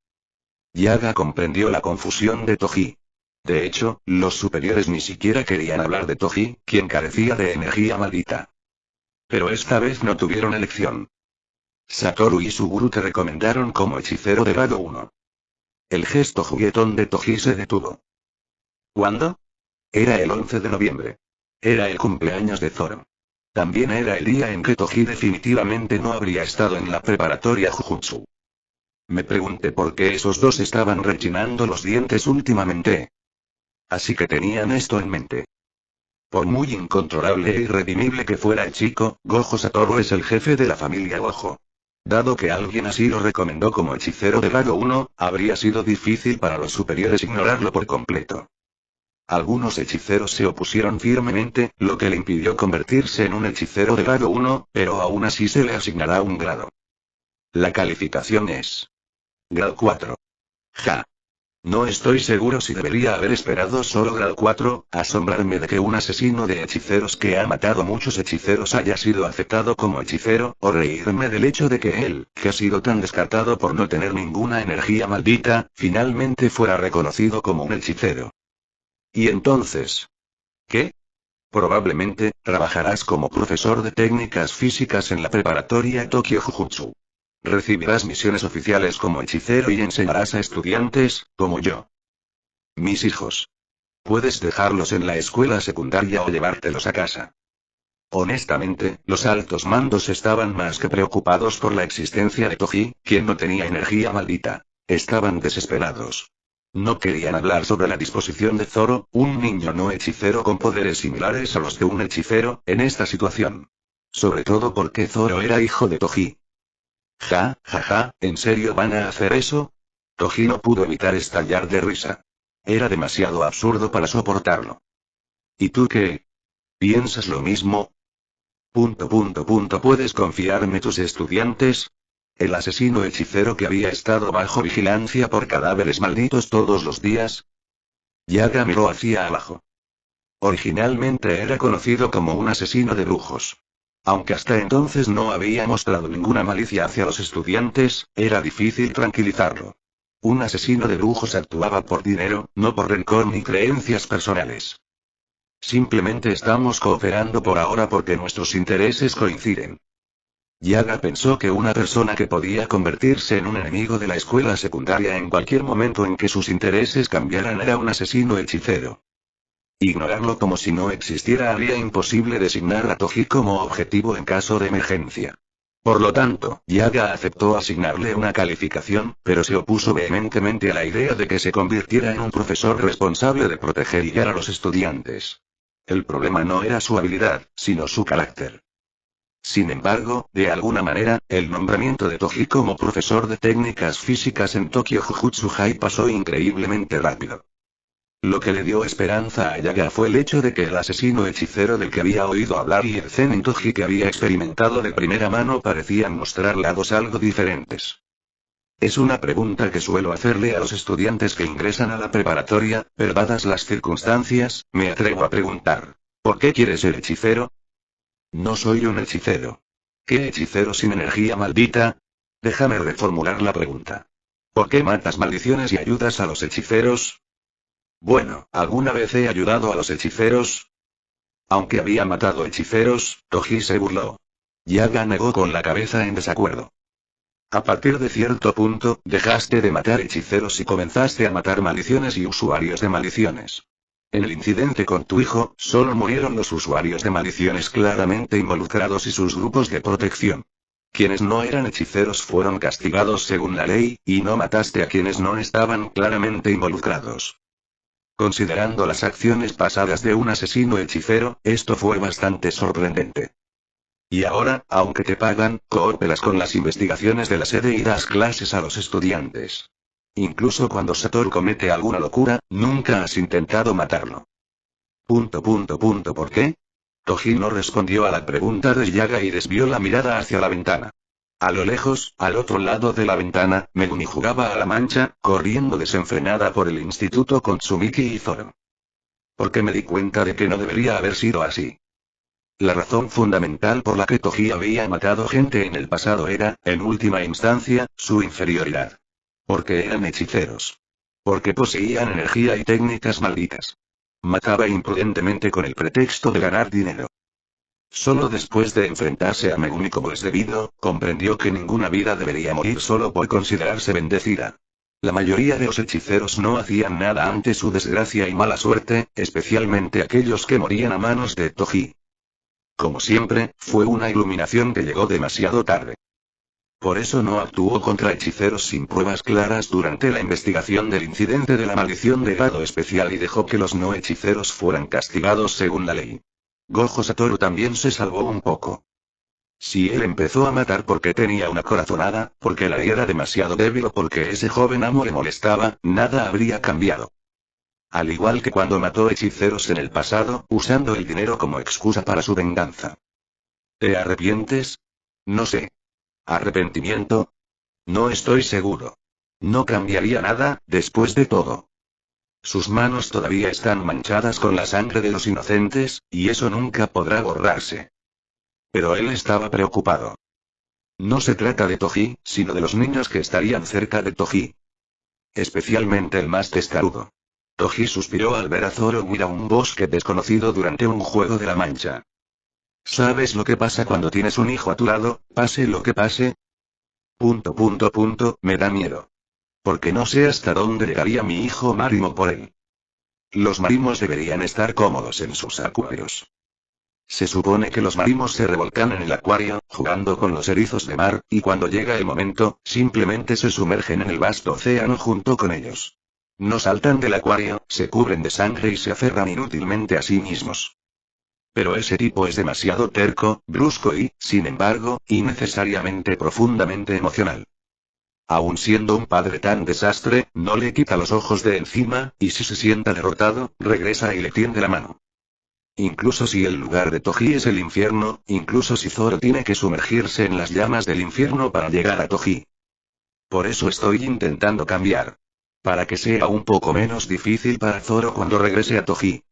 Yaga comprendió la confusión de Toji. De hecho, los superiores ni siquiera querían hablar de Toji, quien carecía de energía maldita. Pero esta vez no tuvieron elección. Satoru y Suguru te recomendaron como hechicero de grado 1. El gesto juguetón de Toji se detuvo. ¿Cuándo? Era el 11 de noviembre. Era el cumpleaños de Zoro. También era el día en que Toji definitivamente no habría estado en la preparatoria Jujutsu. Me pregunté por qué esos dos estaban rechinando los dientes últimamente. Así que tenían esto en mente. Por muy incontrolable e irredimible que fuera el chico, Gojo Satoru es el jefe de la familia Gojo. Dado que alguien así lo recomendó como hechicero de grado 1, habría sido difícil para los superiores ignorarlo por completo. Algunos hechiceros se opusieron firmemente, lo que le impidió convertirse en un hechicero de grado 1, pero aún así se le asignará un grado. La calificación es grado 4. Ja. No estoy seguro si debería haber esperado solo grado 4, asombrarme de que un asesino de hechiceros que ha matado muchos hechiceros haya sido aceptado como hechicero, o reírme del hecho de que él, que ha sido tan descartado por no tener ninguna energía maldita, finalmente fuera reconocido como un hechicero. ¿Y entonces? ¿Qué? Probablemente, trabajarás como profesor de técnicas físicas en la preparatoria Tokyo Jujutsu. Recibirás misiones oficiales como hechicero y enseñarás a estudiantes, como yo. Mis hijos. Puedes dejarlos en la escuela secundaria o llevártelos a casa. Honestamente, los altos mandos estaban más que preocupados por la existencia de Toji, quien no tenía energía maldita. Estaban desesperados. No querían hablar sobre la disposición de Zoro, un niño no hechicero con poderes similares a los de un hechicero, en esta situación. Sobre todo porque Zoro era hijo de Toji. Ja, ja, ja, ¿en serio van a hacer eso? Toji no pudo evitar estallar de risa. Era demasiado absurdo para soportarlo. ¿Y tú qué? ¿Piensas lo mismo? ¿Puedes confiarme tus estudiantes? ¿El asesino hechicero que había estado bajo vigilancia por cadáveres malditos todos los días? Yaga miró hacia abajo. Originalmente era conocido como un asesino de brujos. Aunque hasta entonces no había mostrado ninguna malicia hacia los estudiantes, era difícil tranquilizarlo. Un asesino de brujos actuaba por dinero, no por rencor ni creencias personales. Simplemente estamos cooperando por ahora porque nuestros intereses coinciden. Yaga pensó que una persona que podía convertirse en un enemigo de la escuela secundaria en cualquier momento en que sus intereses cambiaran era un asesino hechicero. Ignorarlo como si no existiera haría imposible designar a Toji como objetivo en caso de emergencia. Por lo tanto, Yaga aceptó asignarle una calificación, pero se opuso vehementemente a la idea de que se convirtiera en un profesor responsable de proteger y guiar a los estudiantes. El problema no era su habilidad, sino su carácter. Sin embargo, de alguna manera, el nombramiento de Toji como profesor de técnicas físicas en Tokyo Jujutsu High pasó increíblemente rápido. Lo que le dio esperanza a Yaga fue el hecho de que el asesino hechicero del que había oído hablar y el Zenin Toji que había experimentado de primera mano parecían mostrar lados algo diferentes. Es una pregunta que suelo hacerle a los estudiantes que ingresan a la preparatoria, pero dadas las circunstancias, me atrevo a preguntar: ¿por qué quieres ser hechicero? No soy un hechicero. ¿Qué hechicero sin energía maldita? Déjame reformular la pregunta. ¿Por qué matas maldiciones y ayudas a los hechiceros? Bueno, ¿alguna vez he ayudado a los hechiceros? Aunque había matado hechiceros, Toji se burló. Yaga negó con la cabeza en desacuerdo. A partir de cierto punto, dejaste de matar hechiceros y comenzaste a matar maldiciones y usuarios de maldiciones. En el incidente con tu hijo, solo murieron los usuarios de maldiciones claramente involucrados y sus grupos de protección. Quienes no eran hechiceros fueron castigados según la ley, y no mataste a quienes no estaban claramente involucrados. Considerando las acciones pasadas de un asesino hechicero, esto fue bastante sorprendente. Y ahora, aunque te pagan, cooperas con las investigaciones de la sede y das clases a los estudiantes. Incluso cuando Satoru comete alguna locura, nunca has intentado matarlo. ¿Por qué? Toji no respondió a la pregunta de Yaga y desvió la mirada hacia la ventana. A lo lejos, al otro lado de la ventana, Megumi jugaba a la mancha, corriendo desenfrenada por el instituto con Tsumiki y Zoro. Porque me di cuenta de que no debería haber sido así. La razón fundamental por la que Toji había matado gente en el pasado era, en última instancia, su inferioridad. Porque eran hechiceros. Porque poseían energía y técnicas malditas. Mataba imprudentemente con el pretexto de ganar dinero. Solo después de enfrentarse a Megumi como es debido, comprendió que ninguna vida debería morir solo por considerarse bendecida. La mayoría de los hechiceros no hacían nada ante su desgracia y mala suerte, especialmente aquellos que morían a manos de Toji. Como siempre, fue una iluminación que llegó demasiado tarde. Por eso no actuó contra hechiceros sin pruebas claras durante la investigación del incidente de la maldición de grado especial y dejó que los no hechiceros fueran castigados según la ley. Gojo Satoru también se salvó un poco. Si él empezó a matar porque tenía una corazonada, porque la ley era demasiado débil o porque ese joven amo le molestaba, nada habría cambiado. Al igual que cuando mató hechiceros en el pasado, usando el dinero como excusa para su venganza. ¿Te arrepientes? No sé. ¿Arrepentimiento? No estoy seguro. No cambiaría nada, después de todo. Sus manos todavía están manchadas con la sangre de los inocentes, y eso nunca podrá borrarse. Pero él estaba preocupado. No se trata de Toji, sino de los niños que estarían cerca de Toji. Especialmente el más testarudo. Toji suspiró al ver a Zoro huir a un bosque desconocido durante un juego de la mancha. ¿Sabes lo que pasa cuando tienes un hijo a tu lado, pase lo que pase? Me da miedo. Porque no sé hasta dónde llegaría mi hijo Marimo por él. Los marimos deberían estar cómodos en sus acuarios. Se supone que los marimos se revolcan en el acuario, jugando con los erizos de mar, y cuando llega el momento, simplemente se sumergen en el vasto océano junto con ellos. No saltan del acuario, se cubren de sangre y se aferran inútilmente a sí mismos. Pero ese tipo es demasiado terco, brusco y, sin embargo, innecesariamente profundamente emocional. Aun siendo un padre tan desastre, no le quita los ojos de encima, y si se sienta derrotado, regresa y le tiende la mano. Incluso si el lugar de Toji es el infierno, incluso si Zoro tiene que sumergirse en las llamas del infierno para llegar a Toji. Por eso estoy intentando cambiar. Para que sea un poco menos difícil para Zoro cuando regrese a Toji.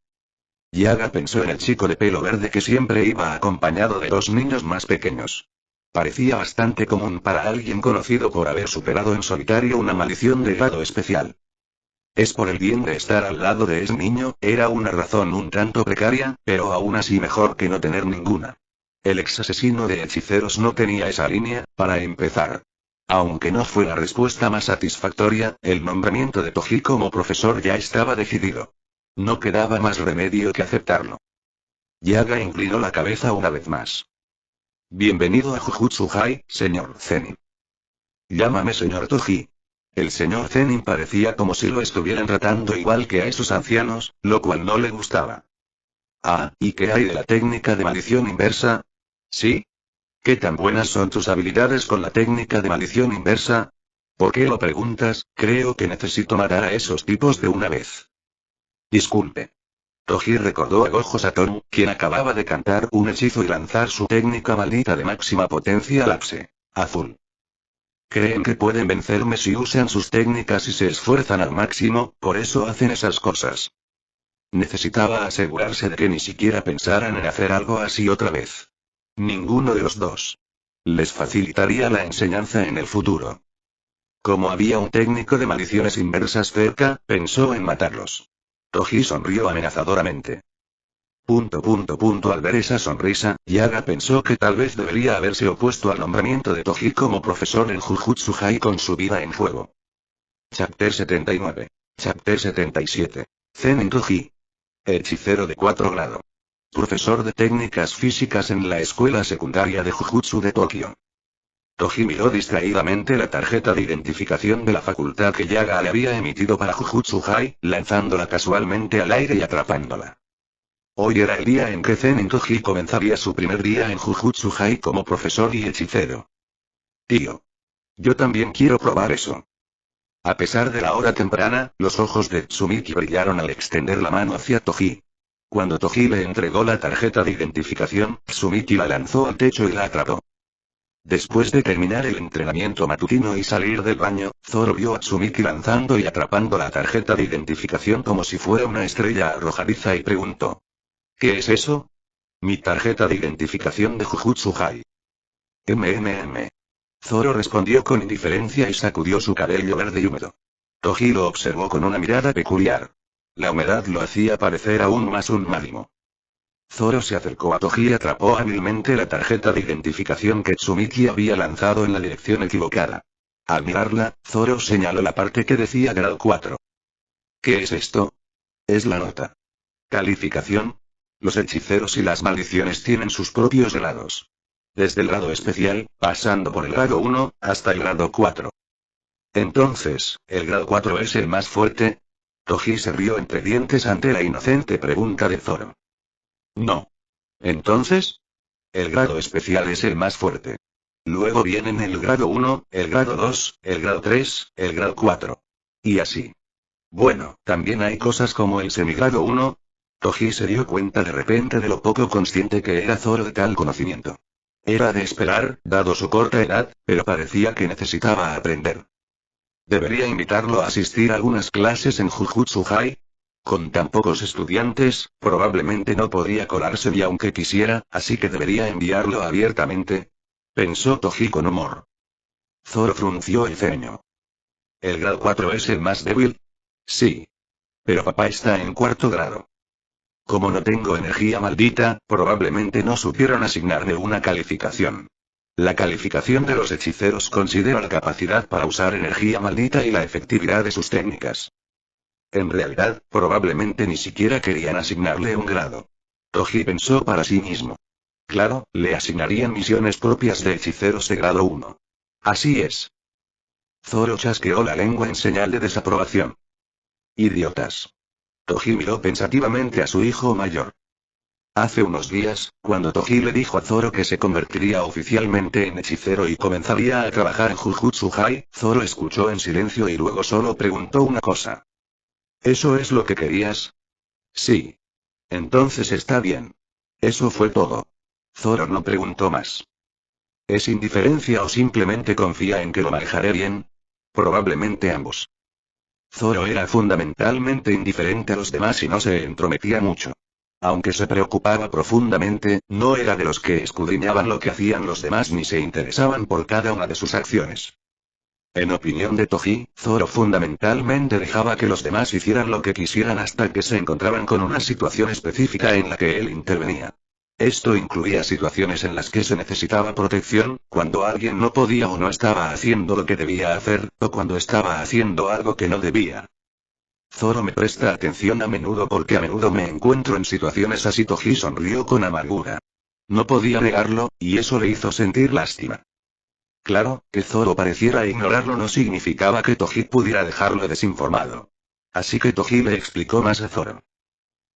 Yaga pensó en el chico de pelo verde que siempre iba acompañado de dos niños más pequeños. Parecía bastante común para alguien conocido por haber superado en solitario una maldición de grado especial. Es por el bien de estar al lado de ese niño, era una razón un tanto precaria, pero aún así mejor que no tener ninguna. El ex asesino de hechiceros no tenía esa línea, para empezar. Aunque no fue la respuesta más satisfactoria, el nombramiento de Toji como profesor ya estaba decidido. No quedaba más remedio que aceptarlo. Yaga inclinó la cabeza una vez más. Bienvenido a Jujutsu High, señor Zenin. Llámame señor Toji. El señor Zenin parecía como si lo estuvieran tratando igual que a esos ancianos, lo cual no le gustaba. Ah, ¿y qué hay de la técnica de maldición inversa? ¿Sí? ¿Qué tan buenas son tus habilidades con la técnica de maldición inversa? ¿Por qué lo preguntas? Creo que necesito matar a esos tipos de una vez. Disculpe. Toji recordó a Gojo Satoru, quien acababa de cantar un hechizo y lanzar su técnica maldita de máxima potencia Lapse Azul. Creen que pueden vencerme si usan sus técnicas y se esfuerzan al máximo, por eso hacen esas cosas. Necesitaba asegurarse de que ni siquiera pensaran en hacer algo así otra vez. Ninguno de los dos. Les facilitaría la enseñanza en el futuro. Como había un técnico de maldiciones inversas cerca, pensó en matarlos. Toji sonrió amenazadoramente. Al ver esa sonrisa, Yaga pensó que tal vez debería haberse opuesto al nombramiento de Toji como profesor en Jujutsu High con su vida en juego. Chapter 79. Chapter 77. Zenin Toji. Hechicero de 4 grado. Profesor de técnicas físicas en la escuela secundaria de Jujutsu de Tokio. Toji miró distraídamente la tarjeta de identificación de la facultad que Yaga le había emitido para Jujutsu High, lanzándola casualmente al aire y atrapándola. Hoy era el día en que Zenin Toji comenzaría su primer día en Jujutsu High como profesor y hechicero. Tío. Yo también quiero probar eso. A pesar de la hora temprana, los ojos de Tsumiki brillaron al extender la mano hacia Toji. Cuando Toji le entregó la tarjeta de identificación, Tsumiki la lanzó al techo y la atrapó. Después de terminar el entrenamiento matutino y salir del baño, Zoro vio a Tsumiki lanzando y atrapando la tarjeta de identificación como si fuera una estrella arrojadiza y preguntó: ¿Qué es eso? Mi tarjeta de identificación de Jujutsu High. Zoro respondió con indiferencia y sacudió su cabello verde y húmedo. Toji lo observó con una mirada peculiar. La humedad lo hacía parecer aún más un mádimo. Zoro se acercó a Toji y atrapó hábilmente la tarjeta de identificación que Tsumiki había lanzado en la dirección equivocada. Al mirarla, Zoro señaló la parte que decía grado 4. ¿Qué es esto? Es la nota. ¿Calificación? Los hechiceros y las maldiciones tienen sus propios grados. Desde el grado especial, pasando por el grado 1, hasta el grado 4. Entonces, ¿el grado 4 es el más fuerte? Toji se rió entre dientes ante la inocente pregunta de Zoro. No. Entonces, el grado especial es el más fuerte. Luego vienen el grado 1, el grado 2, el grado 3, el grado 4. Y así. Bueno, también hay cosas como el semigrado 1. Toji se dio cuenta de repente de lo poco consciente que era Zoro de tal conocimiento. Era de esperar, dado su corta edad, pero parecía que necesitaba aprender. ¿Debería invitarlo a asistir a algunas clases en Jujutsu High? Con tan pocos estudiantes, probablemente no podría colarse ni aunque quisiera, así que debería enviarlo abiertamente. Pensó Toji con humor. Zoro frunció el ceño. ¿El grado 4 es el más débil? Sí. Pero papá está en cuarto grado. Como no tengo energía maldita, probablemente no supieron asignarme una calificación. La calificación de los hechiceros considera la capacidad para usar energía maldita y la efectividad de sus técnicas. En realidad, probablemente ni siquiera querían asignarle un grado. Toji pensó para sí mismo. Claro, le asignarían misiones propias de hechiceros de grado 1. Así es. Zoro chasqueó la lengua en señal de desaprobación. Idiotas. Toji miró pensativamente a su hijo mayor. Hace unos días, cuando Toji le dijo a Zoro que se convertiría oficialmente en hechicero y comenzaría a trabajar en Jujutsu High, Zoro escuchó en silencio y luego solo preguntó una cosa. ¿Eso es lo que querías? Sí. Entonces está bien. Eso fue todo. Zoro no preguntó más. ¿Es indiferencia o simplemente confía en que lo manejaré bien? Probablemente ambos. Zoro era fundamentalmente indiferente a los demás y no se entrometía mucho. Aunque se preocupaba profundamente, no era de los que escudriñaban lo que hacían los demás ni se interesaban por cada una de sus acciones. En opinión de Toji, Zoro fundamentalmente dejaba que los demás hicieran lo que quisieran hasta que se encontraban con una situación específica en la que él intervenía. Esto incluía situaciones en las que se necesitaba protección, cuando alguien no podía o no estaba haciendo lo que debía hacer, o cuando estaba haciendo algo que no debía. Zoro me presta atención a menudo porque a menudo me encuentro en situaciones así. Toji sonrió con amargura. No podía negarlo, y eso le hizo sentir lástima. Claro, que Zoro pareciera ignorarlo no significaba que Toji pudiera dejarlo desinformado. Así que Toji le explicó más a Zoro.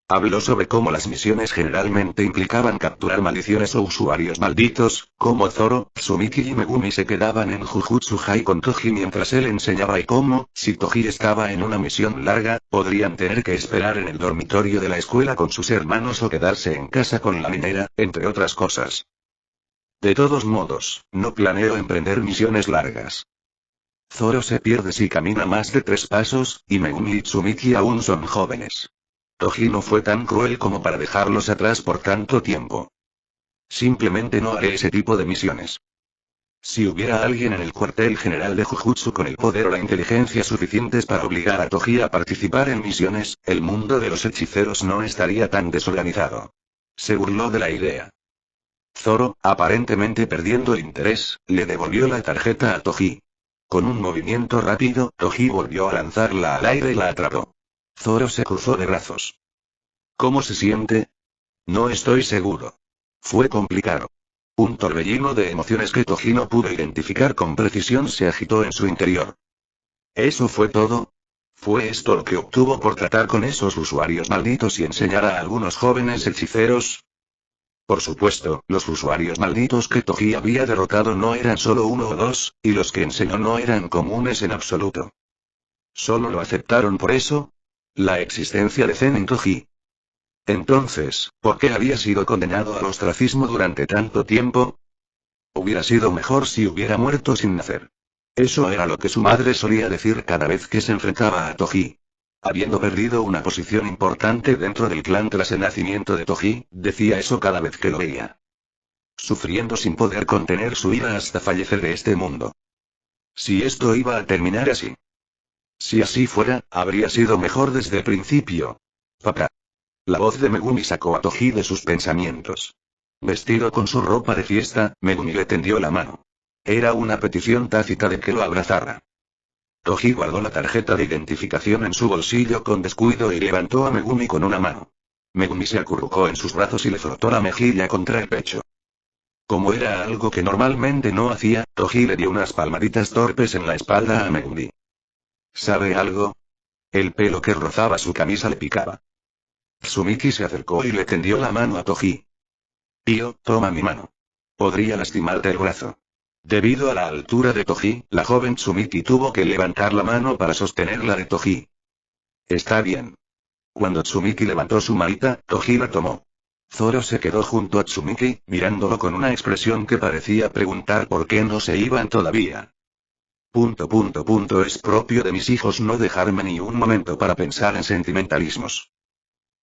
Habló sobre cómo las misiones generalmente implicaban capturar maldiciones o usuarios malditos, como Zoro, Tsumiki y Megumi se quedaban en Jujutsu High con Toji mientras él enseñaba y cómo, si Toji estaba en una misión larga, podrían tener que esperar en el dormitorio de la escuela con sus hermanos o quedarse en casa con la minera, entre otras cosas. De todos modos, no planeo emprender misiones largas. Zoro se pierde si camina más de 3 pasos, y Megumi y Tsumiki aún son jóvenes. Toji no fue tan cruel como para dejarlos atrás por tanto tiempo. Simplemente no haré ese tipo de misiones. Si hubiera alguien en el cuartel general de Jujutsu con el poder o la inteligencia suficientes para obligar a Toji a participar en misiones, el mundo de los hechiceros no estaría tan desorganizado. Se burló de la idea. Zoro, aparentemente perdiendo el interés, le devolvió la tarjeta a Toji. Con un movimiento rápido, Toji volvió a lanzarla al aire y la atrapó. Zoro se cruzó de brazos. ¿Cómo se siente? No estoy seguro. Fue complicado. Un torbellino de emociones que Toji no pudo identificar con precisión se agitó en su interior. ¿Eso fue todo? ¿Fue esto lo que obtuvo por tratar con esos usuarios malditos y enseñar a algunos jóvenes hechiceros? Por supuesto, los usuarios malditos que Toji había derrotado no eran solo 1 o 2, y los que enseñó no eran comunes en absoluto. ¿Solo lo aceptaron por eso? La existencia de Zen en Toji. Entonces, ¿por qué había sido condenado al ostracismo durante tanto tiempo? Hubiera sido mejor si hubiera muerto sin nacer. Eso era lo que su madre solía decir cada vez que se enfrentaba a Toji. Habiendo perdido una posición importante dentro del clan tras el nacimiento de Toji, decía eso cada vez que lo veía. Sufriendo sin poder contener su ira hasta fallecer de este mundo. Si esto iba a terminar así. Si así fuera, habría sido mejor desde el principio. Papá. La voz de Megumi sacó a Toji de sus pensamientos. Vestido con su ropa de fiesta, Megumi le tendió la mano. Era una petición tácita de que lo abrazara. Toji guardó la tarjeta de identificación en su bolsillo con descuido y levantó a Megumi con una mano. Megumi se acurrucó en sus brazos y le frotó la mejilla contra el pecho. Como era algo que normalmente no hacía, Toji le dio unas palmaditas torpes en la espalda a Megumi. ¿Sabe algo? El pelo que rozaba su camisa le picaba. Tsumiki se acercó y le tendió la mano a Toji. Tío, toma mi mano. Podría lastimarte el brazo. Debido a la altura de Toji, la joven Tsumiki tuvo que levantar la mano para sostener la de Toji. Está bien. Cuando Tsumiki levantó su manita, Toji la tomó. Zoro se quedó junto a Tsumiki, mirándolo con una expresión que parecía preguntar por qué no se iban todavía. Es propio de mis hijos no dejarme ni un momento para pensar en sentimentalismos.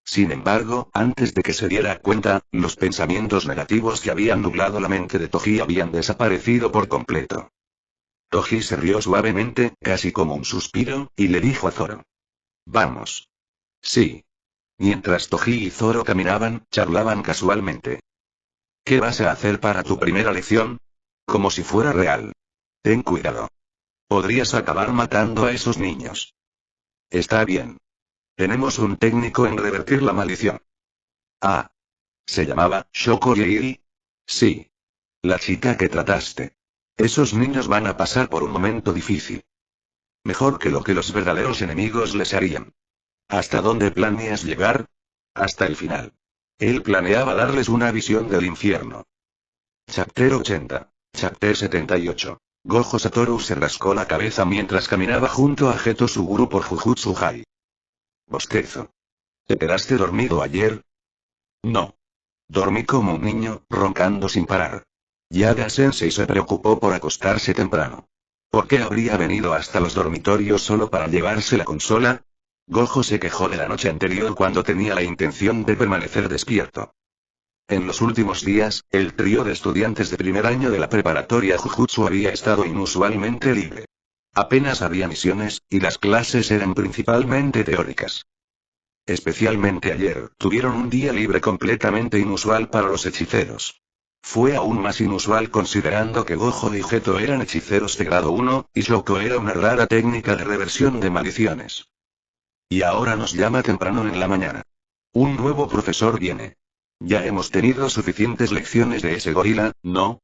Sin embargo, antes de que se diera cuenta, los pensamientos negativos que habían nublado la mente de Toji habían desaparecido por completo. Toji se rió suavemente, casi como un suspiro, y le dijo a Zoro. Vamos. Sí. Mientras Toji y Zoro caminaban, charlaban casualmente. ¿Qué vas a hacer para tu primera lección? Como si fuera real. Ten cuidado. Podrías acabar matando a esos niños. Está bien. Tenemos un técnico en revertir la maldición. Ah. ¿Se llamaba Shoko Yeiri? Sí. La chica que trataste. Esos niños van a pasar por un momento difícil. Mejor que lo que los verdaderos enemigos les harían. ¿Hasta dónde planeas llegar? Hasta el final. Él planeaba darles una visión del infierno. Chapter 80. Chapter 78. Gojo Satoru se rascó la cabeza mientras caminaba junto a Geto Suguru por Jujutsu High. Bostezo. ¿Te quedaste dormido ayer? No. Dormí como un niño, roncando sin parar. Yaga-sensei se preocupó por acostarse temprano. ¿Por qué habría venido hasta los dormitorios solo para llevarse la consola? Gojo se quejó de la noche anterior cuando tenía la intención de permanecer despierto. En los últimos días, el trío de estudiantes de primer año de la preparatoria Jujutsu había estado inusualmente libre. Apenas había misiones, y las clases eran principalmente teóricas. Especialmente ayer, tuvieron un día libre completamente inusual para los hechiceros. Fue aún más inusual considerando que Gojo y Geto eran hechiceros de grado 1, y Shoko era una rara técnica de reversión de maldiciones. Y ahora nos llama temprano en la mañana. Un nuevo profesor viene. Ya hemos tenido suficientes lecciones de ese gorila, ¿no?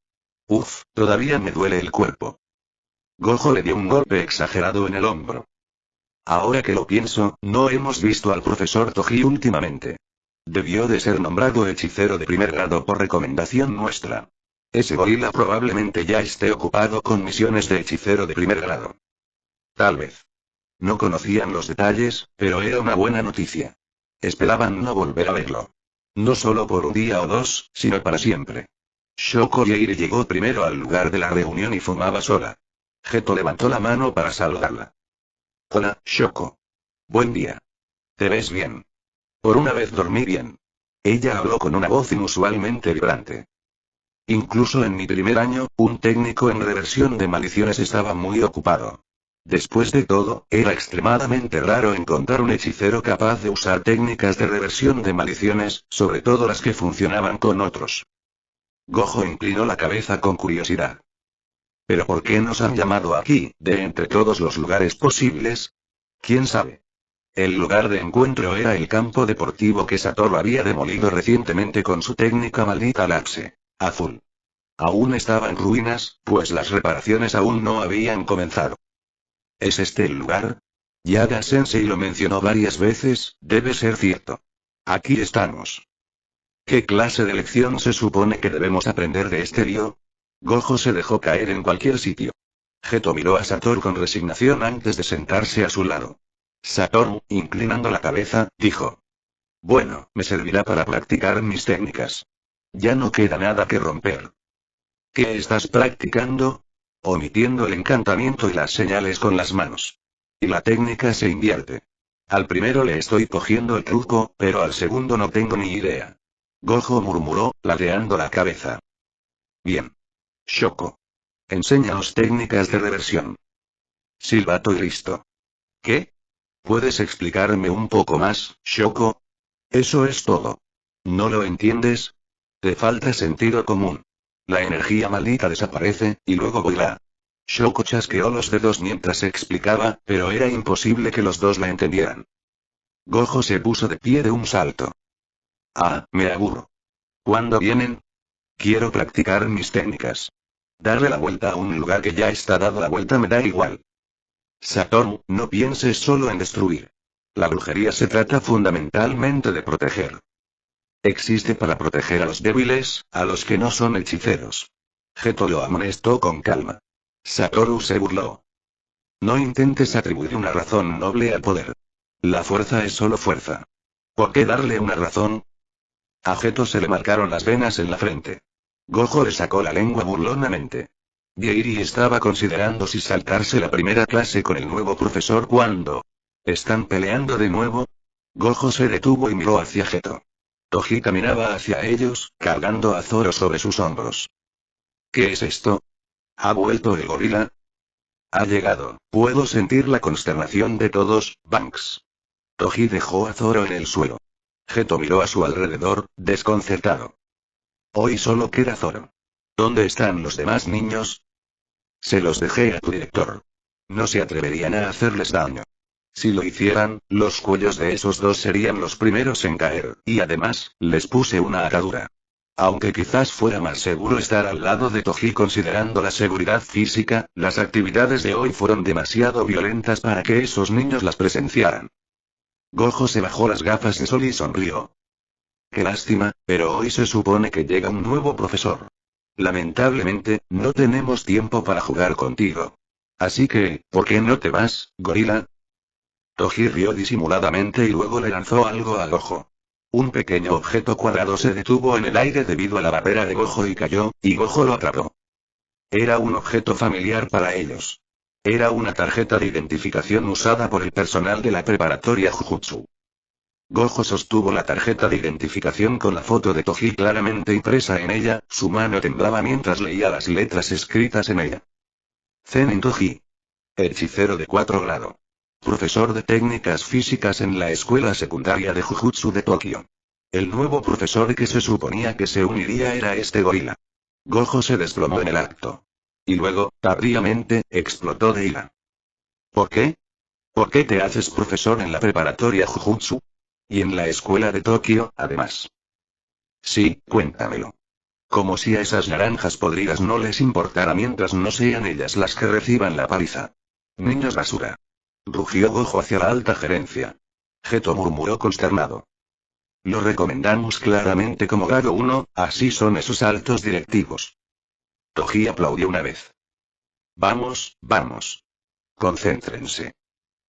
Uf, todavía me duele el cuerpo. Gojo le dio un golpe exagerado en el hombro. Ahora que lo pienso, no hemos visto al profesor Toji últimamente. Debió de ser nombrado hechicero de primer grado por recomendación nuestra. Ese gorila probablemente ya esté ocupado con misiones de hechicero de primer grado. Tal vez. No conocían los detalles, pero era una buena noticia. Esperaban no volver a verlo. No solo por un día o dos, sino para siempre. Shoko Yeiri llegó primero al lugar de la reunión y fumaba sola. Geto levantó la mano para saludarla. Hola, Shoko. Buen día. ¿Te ves bien? Por una vez dormí bien. Ella habló con una voz inusualmente vibrante. Incluso en mi primer año, un técnico en reversión de maldiciones estaba muy ocupado. Después de todo, era extremadamente raro encontrar un hechicero capaz de usar técnicas de reversión de maldiciones, sobre todo las que funcionaban con otros. Gojo inclinó la cabeza con curiosidad. ¿Pero por qué nos han llamado aquí, de entre todos los lugares posibles? ¿Quién sabe? El lugar de encuentro era el campo deportivo que Satoru había demolido recientemente con su técnica maldita Lapse Azul. Aún estaba en ruinas, pues las reparaciones aún no habían comenzado. ¿Es este el lugar? Yaga-sensei lo mencionó varias veces, debe ser cierto. Aquí estamos. ¿Qué clase de lección se supone que debemos aprender de este lío? Gojo se dejó caer en cualquier sitio. Geto miró a Satoru con resignación antes de sentarse a su lado. Satoru, inclinando la cabeza, dijo. Bueno, me servirá para practicar mis técnicas. Ya no queda nada que romper. ¿Qué estás practicando? Omitiendo el encantamiento y las señales con las manos. Y la técnica se invierte. Al primero le estoy cogiendo el truco, pero al segundo no tengo ni idea. Gojo murmuró, ladeando la cabeza. Bien. Shoko. Enséñanos técnicas de reversión. Silbato y listo. ¿Qué? ¿Puedes explicarme un poco más, Shoko? Eso es todo. ¿No lo entiendes? Te falta sentido común. La energía maldita desaparece, y luego vuela. Shoko chasqueó los dedos mientras explicaba, pero era imposible que los dos la entendieran. Gojo se puso de pie de un salto. Ah, me aburro. ¿Cuándo vienen? Quiero practicar mis técnicas. Darle la vuelta a un lugar que ya está dado la vuelta me da igual. Satoru, no pienses solo en destruir. La brujería se trata fundamentalmente de proteger. Existe para proteger a los débiles, a los que no son hechiceros. Geto lo amonestó con calma. Satoru se burló. No intentes atribuir una razón noble al poder. La fuerza es solo fuerza. ¿Por qué darle una razón? A Geto se le marcaron las venas en la frente. Gojo le sacó la lengua burlonamente. Yairi estaba considerando si saltarse la primera clase con el nuevo profesor cuando... ¿Están peleando de nuevo? Gojo se detuvo y miró hacia Geto. Toji caminaba hacia ellos, cargando a Zoro sobre sus hombros. ¿Qué es esto? ¿Ha vuelto el gorila? Ha llegado, puedo sentir la consternación de todos, Banks. Toji dejó a Zoro en el suelo. Geto miró a su alrededor, desconcertado. Hoy solo queda Zoro. ¿Dónde están los demás niños? Se los dejé a tu director. No se atreverían a hacerles daño. Si lo hicieran, los cuellos de esos dos serían los primeros en caer, y además, les puse una atadura. Aunque quizás fuera más seguro estar al lado de Toji considerando la seguridad física, las actividades de hoy fueron demasiado violentas para que esos niños las presenciaran. Gojo se bajó las gafas de sol y sonrió. Qué lástima, pero hoy se supone que llega un nuevo profesor. Lamentablemente, no tenemos tiempo para jugar contigo. Así que, ¿por qué no te vas, gorila? Toji rió disimuladamente y luego le lanzó algo a Gojo. Un pequeño objeto cuadrado se detuvo en el aire debido a la barrera de Gojo y cayó, y Gojo lo atrapó. Era un objeto familiar para ellos. Era una tarjeta de identificación usada por el personal de la preparatoria Jujutsu. Gojo sostuvo la tarjeta de identificación con la foto de Toji claramente impresa en ella, su mano temblaba mientras leía las letras escritas en ella. Zenin Toji. Hechicero de 4 grado. Profesor de técnicas físicas en la escuela secundaria de Jujutsu de Tokio. El nuevo profesor que se suponía que se uniría era este gorila. Gojo se desplomó en el acto. Y luego, tardíamente, explotó de ira. ¿Por qué? ¿Por qué te haces profesor en la preparatoria Jujutsu? Y en la escuela de Tokio, además. Sí, cuéntamelo. Como si a esas naranjas podridas no les importara mientras no sean ellas las que reciban la paliza. Niños basura. Rugió Gojo hacia la alta gerencia. Geto murmuró consternado. Lo recomendamos claramente como grado 1, así son esos altos directivos. Toji aplaudió una vez. Vamos, vamos. Concéntrense.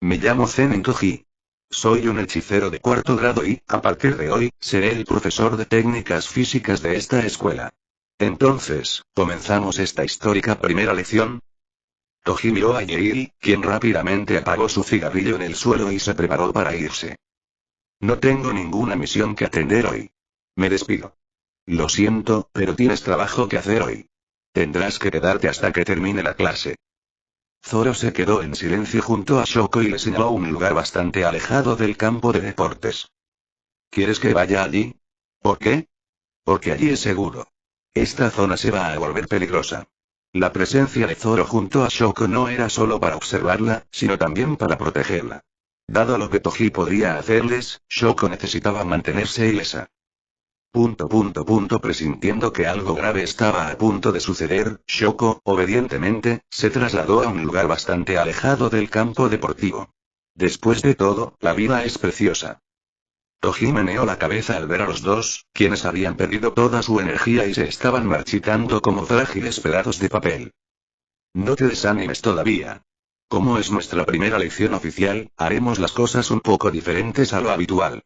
Me llamo Zenin Toji. Soy un hechicero de 4º grado y, a partir de hoy, seré el profesor de técnicas físicas de esta escuela. Entonces, ¿comenzamos esta histórica primera lección? Toji miró a Yairi, quien rápidamente apagó su cigarrillo en el suelo y se preparó para irse. No tengo ninguna misión que atender hoy. Me despido. Lo siento, pero tienes trabajo que hacer hoy. Tendrás que quedarte hasta que termine la clase. Zoro se quedó en silencio junto a Shoko y le señaló un lugar bastante alejado del campo de deportes. ¿Quieres que vaya allí? ¿Por qué? Porque allí es seguro. Esta zona se va a volver peligrosa. La presencia de Zoro junto a Shoko no era solo para observarla, sino también para protegerla. Dado lo que Toji podría hacerles, Shoko necesitaba mantenerse ilesa. Presintiendo que algo grave estaba a punto de suceder, Shoko, obedientemente, se trasladó a un lugar bastante alejado del campo deportivo. Después de todo, la vida es preciosa. Toji meneó la cabeza al ver a los dos, quienes habían perdido toda su energía y se estaban marchitando como frágiles pedazos de papel. No te desanimes todavía. Como es nuestra primera lección oficial, haremos las cosas un poco diferentes a lo habitual.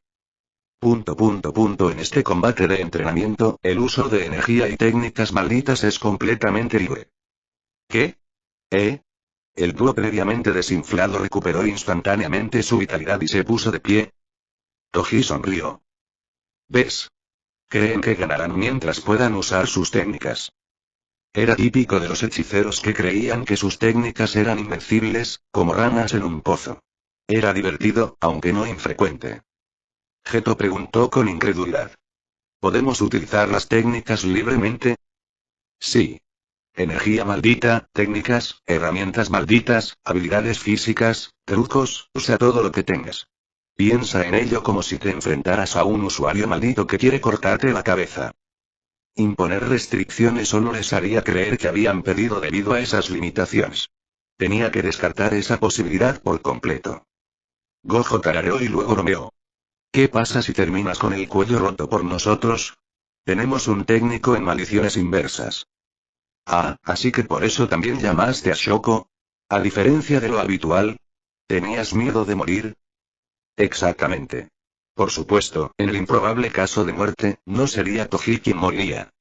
En este combate de entrenamiento, el uso de energía y técnicas malditas es completamente libre. ¿Qué? ¿Eh? El dúo previamente desinflado recuperó instantáneamente su vitalidad y se puso de pie. Toji sonrió. ¿Ves? Creen que ganarán mientras puedan usar sus técnicas. Era típico de los hechiceros que creían que sus técnicas eran invencibles, como ranas en un pozo. Era divertido, aunque no infrecuente. Geto preguntó con incredulidad. ¿Podemos utilizar las técnicas libremente? Sí. Energía maldita, técnicas, herramientas malditas, habilidades físicas, trucos, usa todo lo que tengas. Piensa en ello como si te enfrentaras a un usuario maldito que quiere cortarte la cabeza. Imponer restricciones solo les haría creer que habían perdido debido a esas limitaciones. Tenía que descartar esa posibilidad por completo. Gojo tarareó y luego bromeó. ¿Qué pasa si terminas con el cuello roto por nosotros? Tenemos un técnico en maldiciones inversas. Ah, así que por eso también llamaste a Shoko. A diferencia de lo habitual. ¿Tenías miedo de morir? Exactamente. Por supuesto, en el improbable caso de muerte, no sería Toji quien moriría.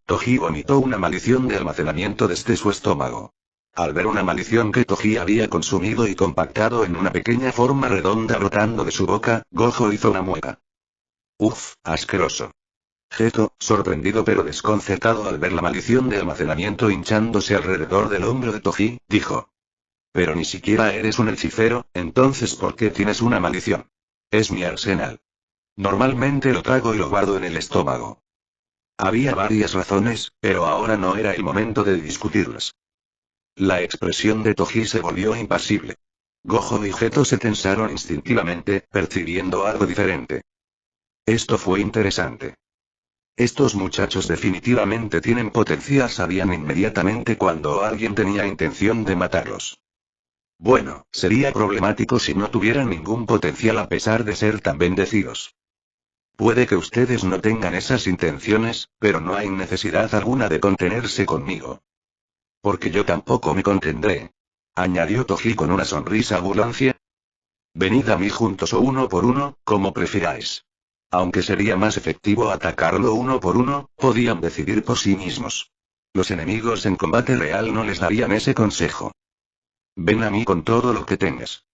Toji vomitó una maldición de almacenamiento desde su estómago. Al ver una maldición que Toji había consumido y compactado en una pequeña forma redonda brotando de su boca, Gojo hizo una mueca. Asqueroso. Geto, sorprendido pero desconcertado al ver la maldición de almacenamiento hinchándose alrededor del hombro de Toji, dijo. Pero ni siquiera eres un hechicero, entonces ¿por qué tienes una maldición? Es mi arsenal. Normalmente lo trago y lo guardo en el estómago. Había varias razones, pero ahora no era el momento de discutirlas. La expresión de Toji se volvió impasible. Gojo y Geto se tensaron instintivamente, percibiendo algo diferente. Esto fue interesante. Estos muchachos definitivamente tienen potencial, sabían inmediatamente cuando alguien tenía intención de matarlos. Bueno, sería problemático si no tuvieran ningún potencial a pesar de ser tan bendecidos. Puede que ustedes no tengan esas intenciones, pero no hay necesidad alguna de contenerse conmigo. Porque yo tampoco me contendré. Añadió Toji con una sonrisa burlancia. Venid a mí juntos o uno por uno, como prefiráis. Aunque sería más efectivo atacarlo uno por uno, podían decidir por sí mismos. Los enemigos en combate real no les darían ese consejo. Ven a mí con todo lo que tengas.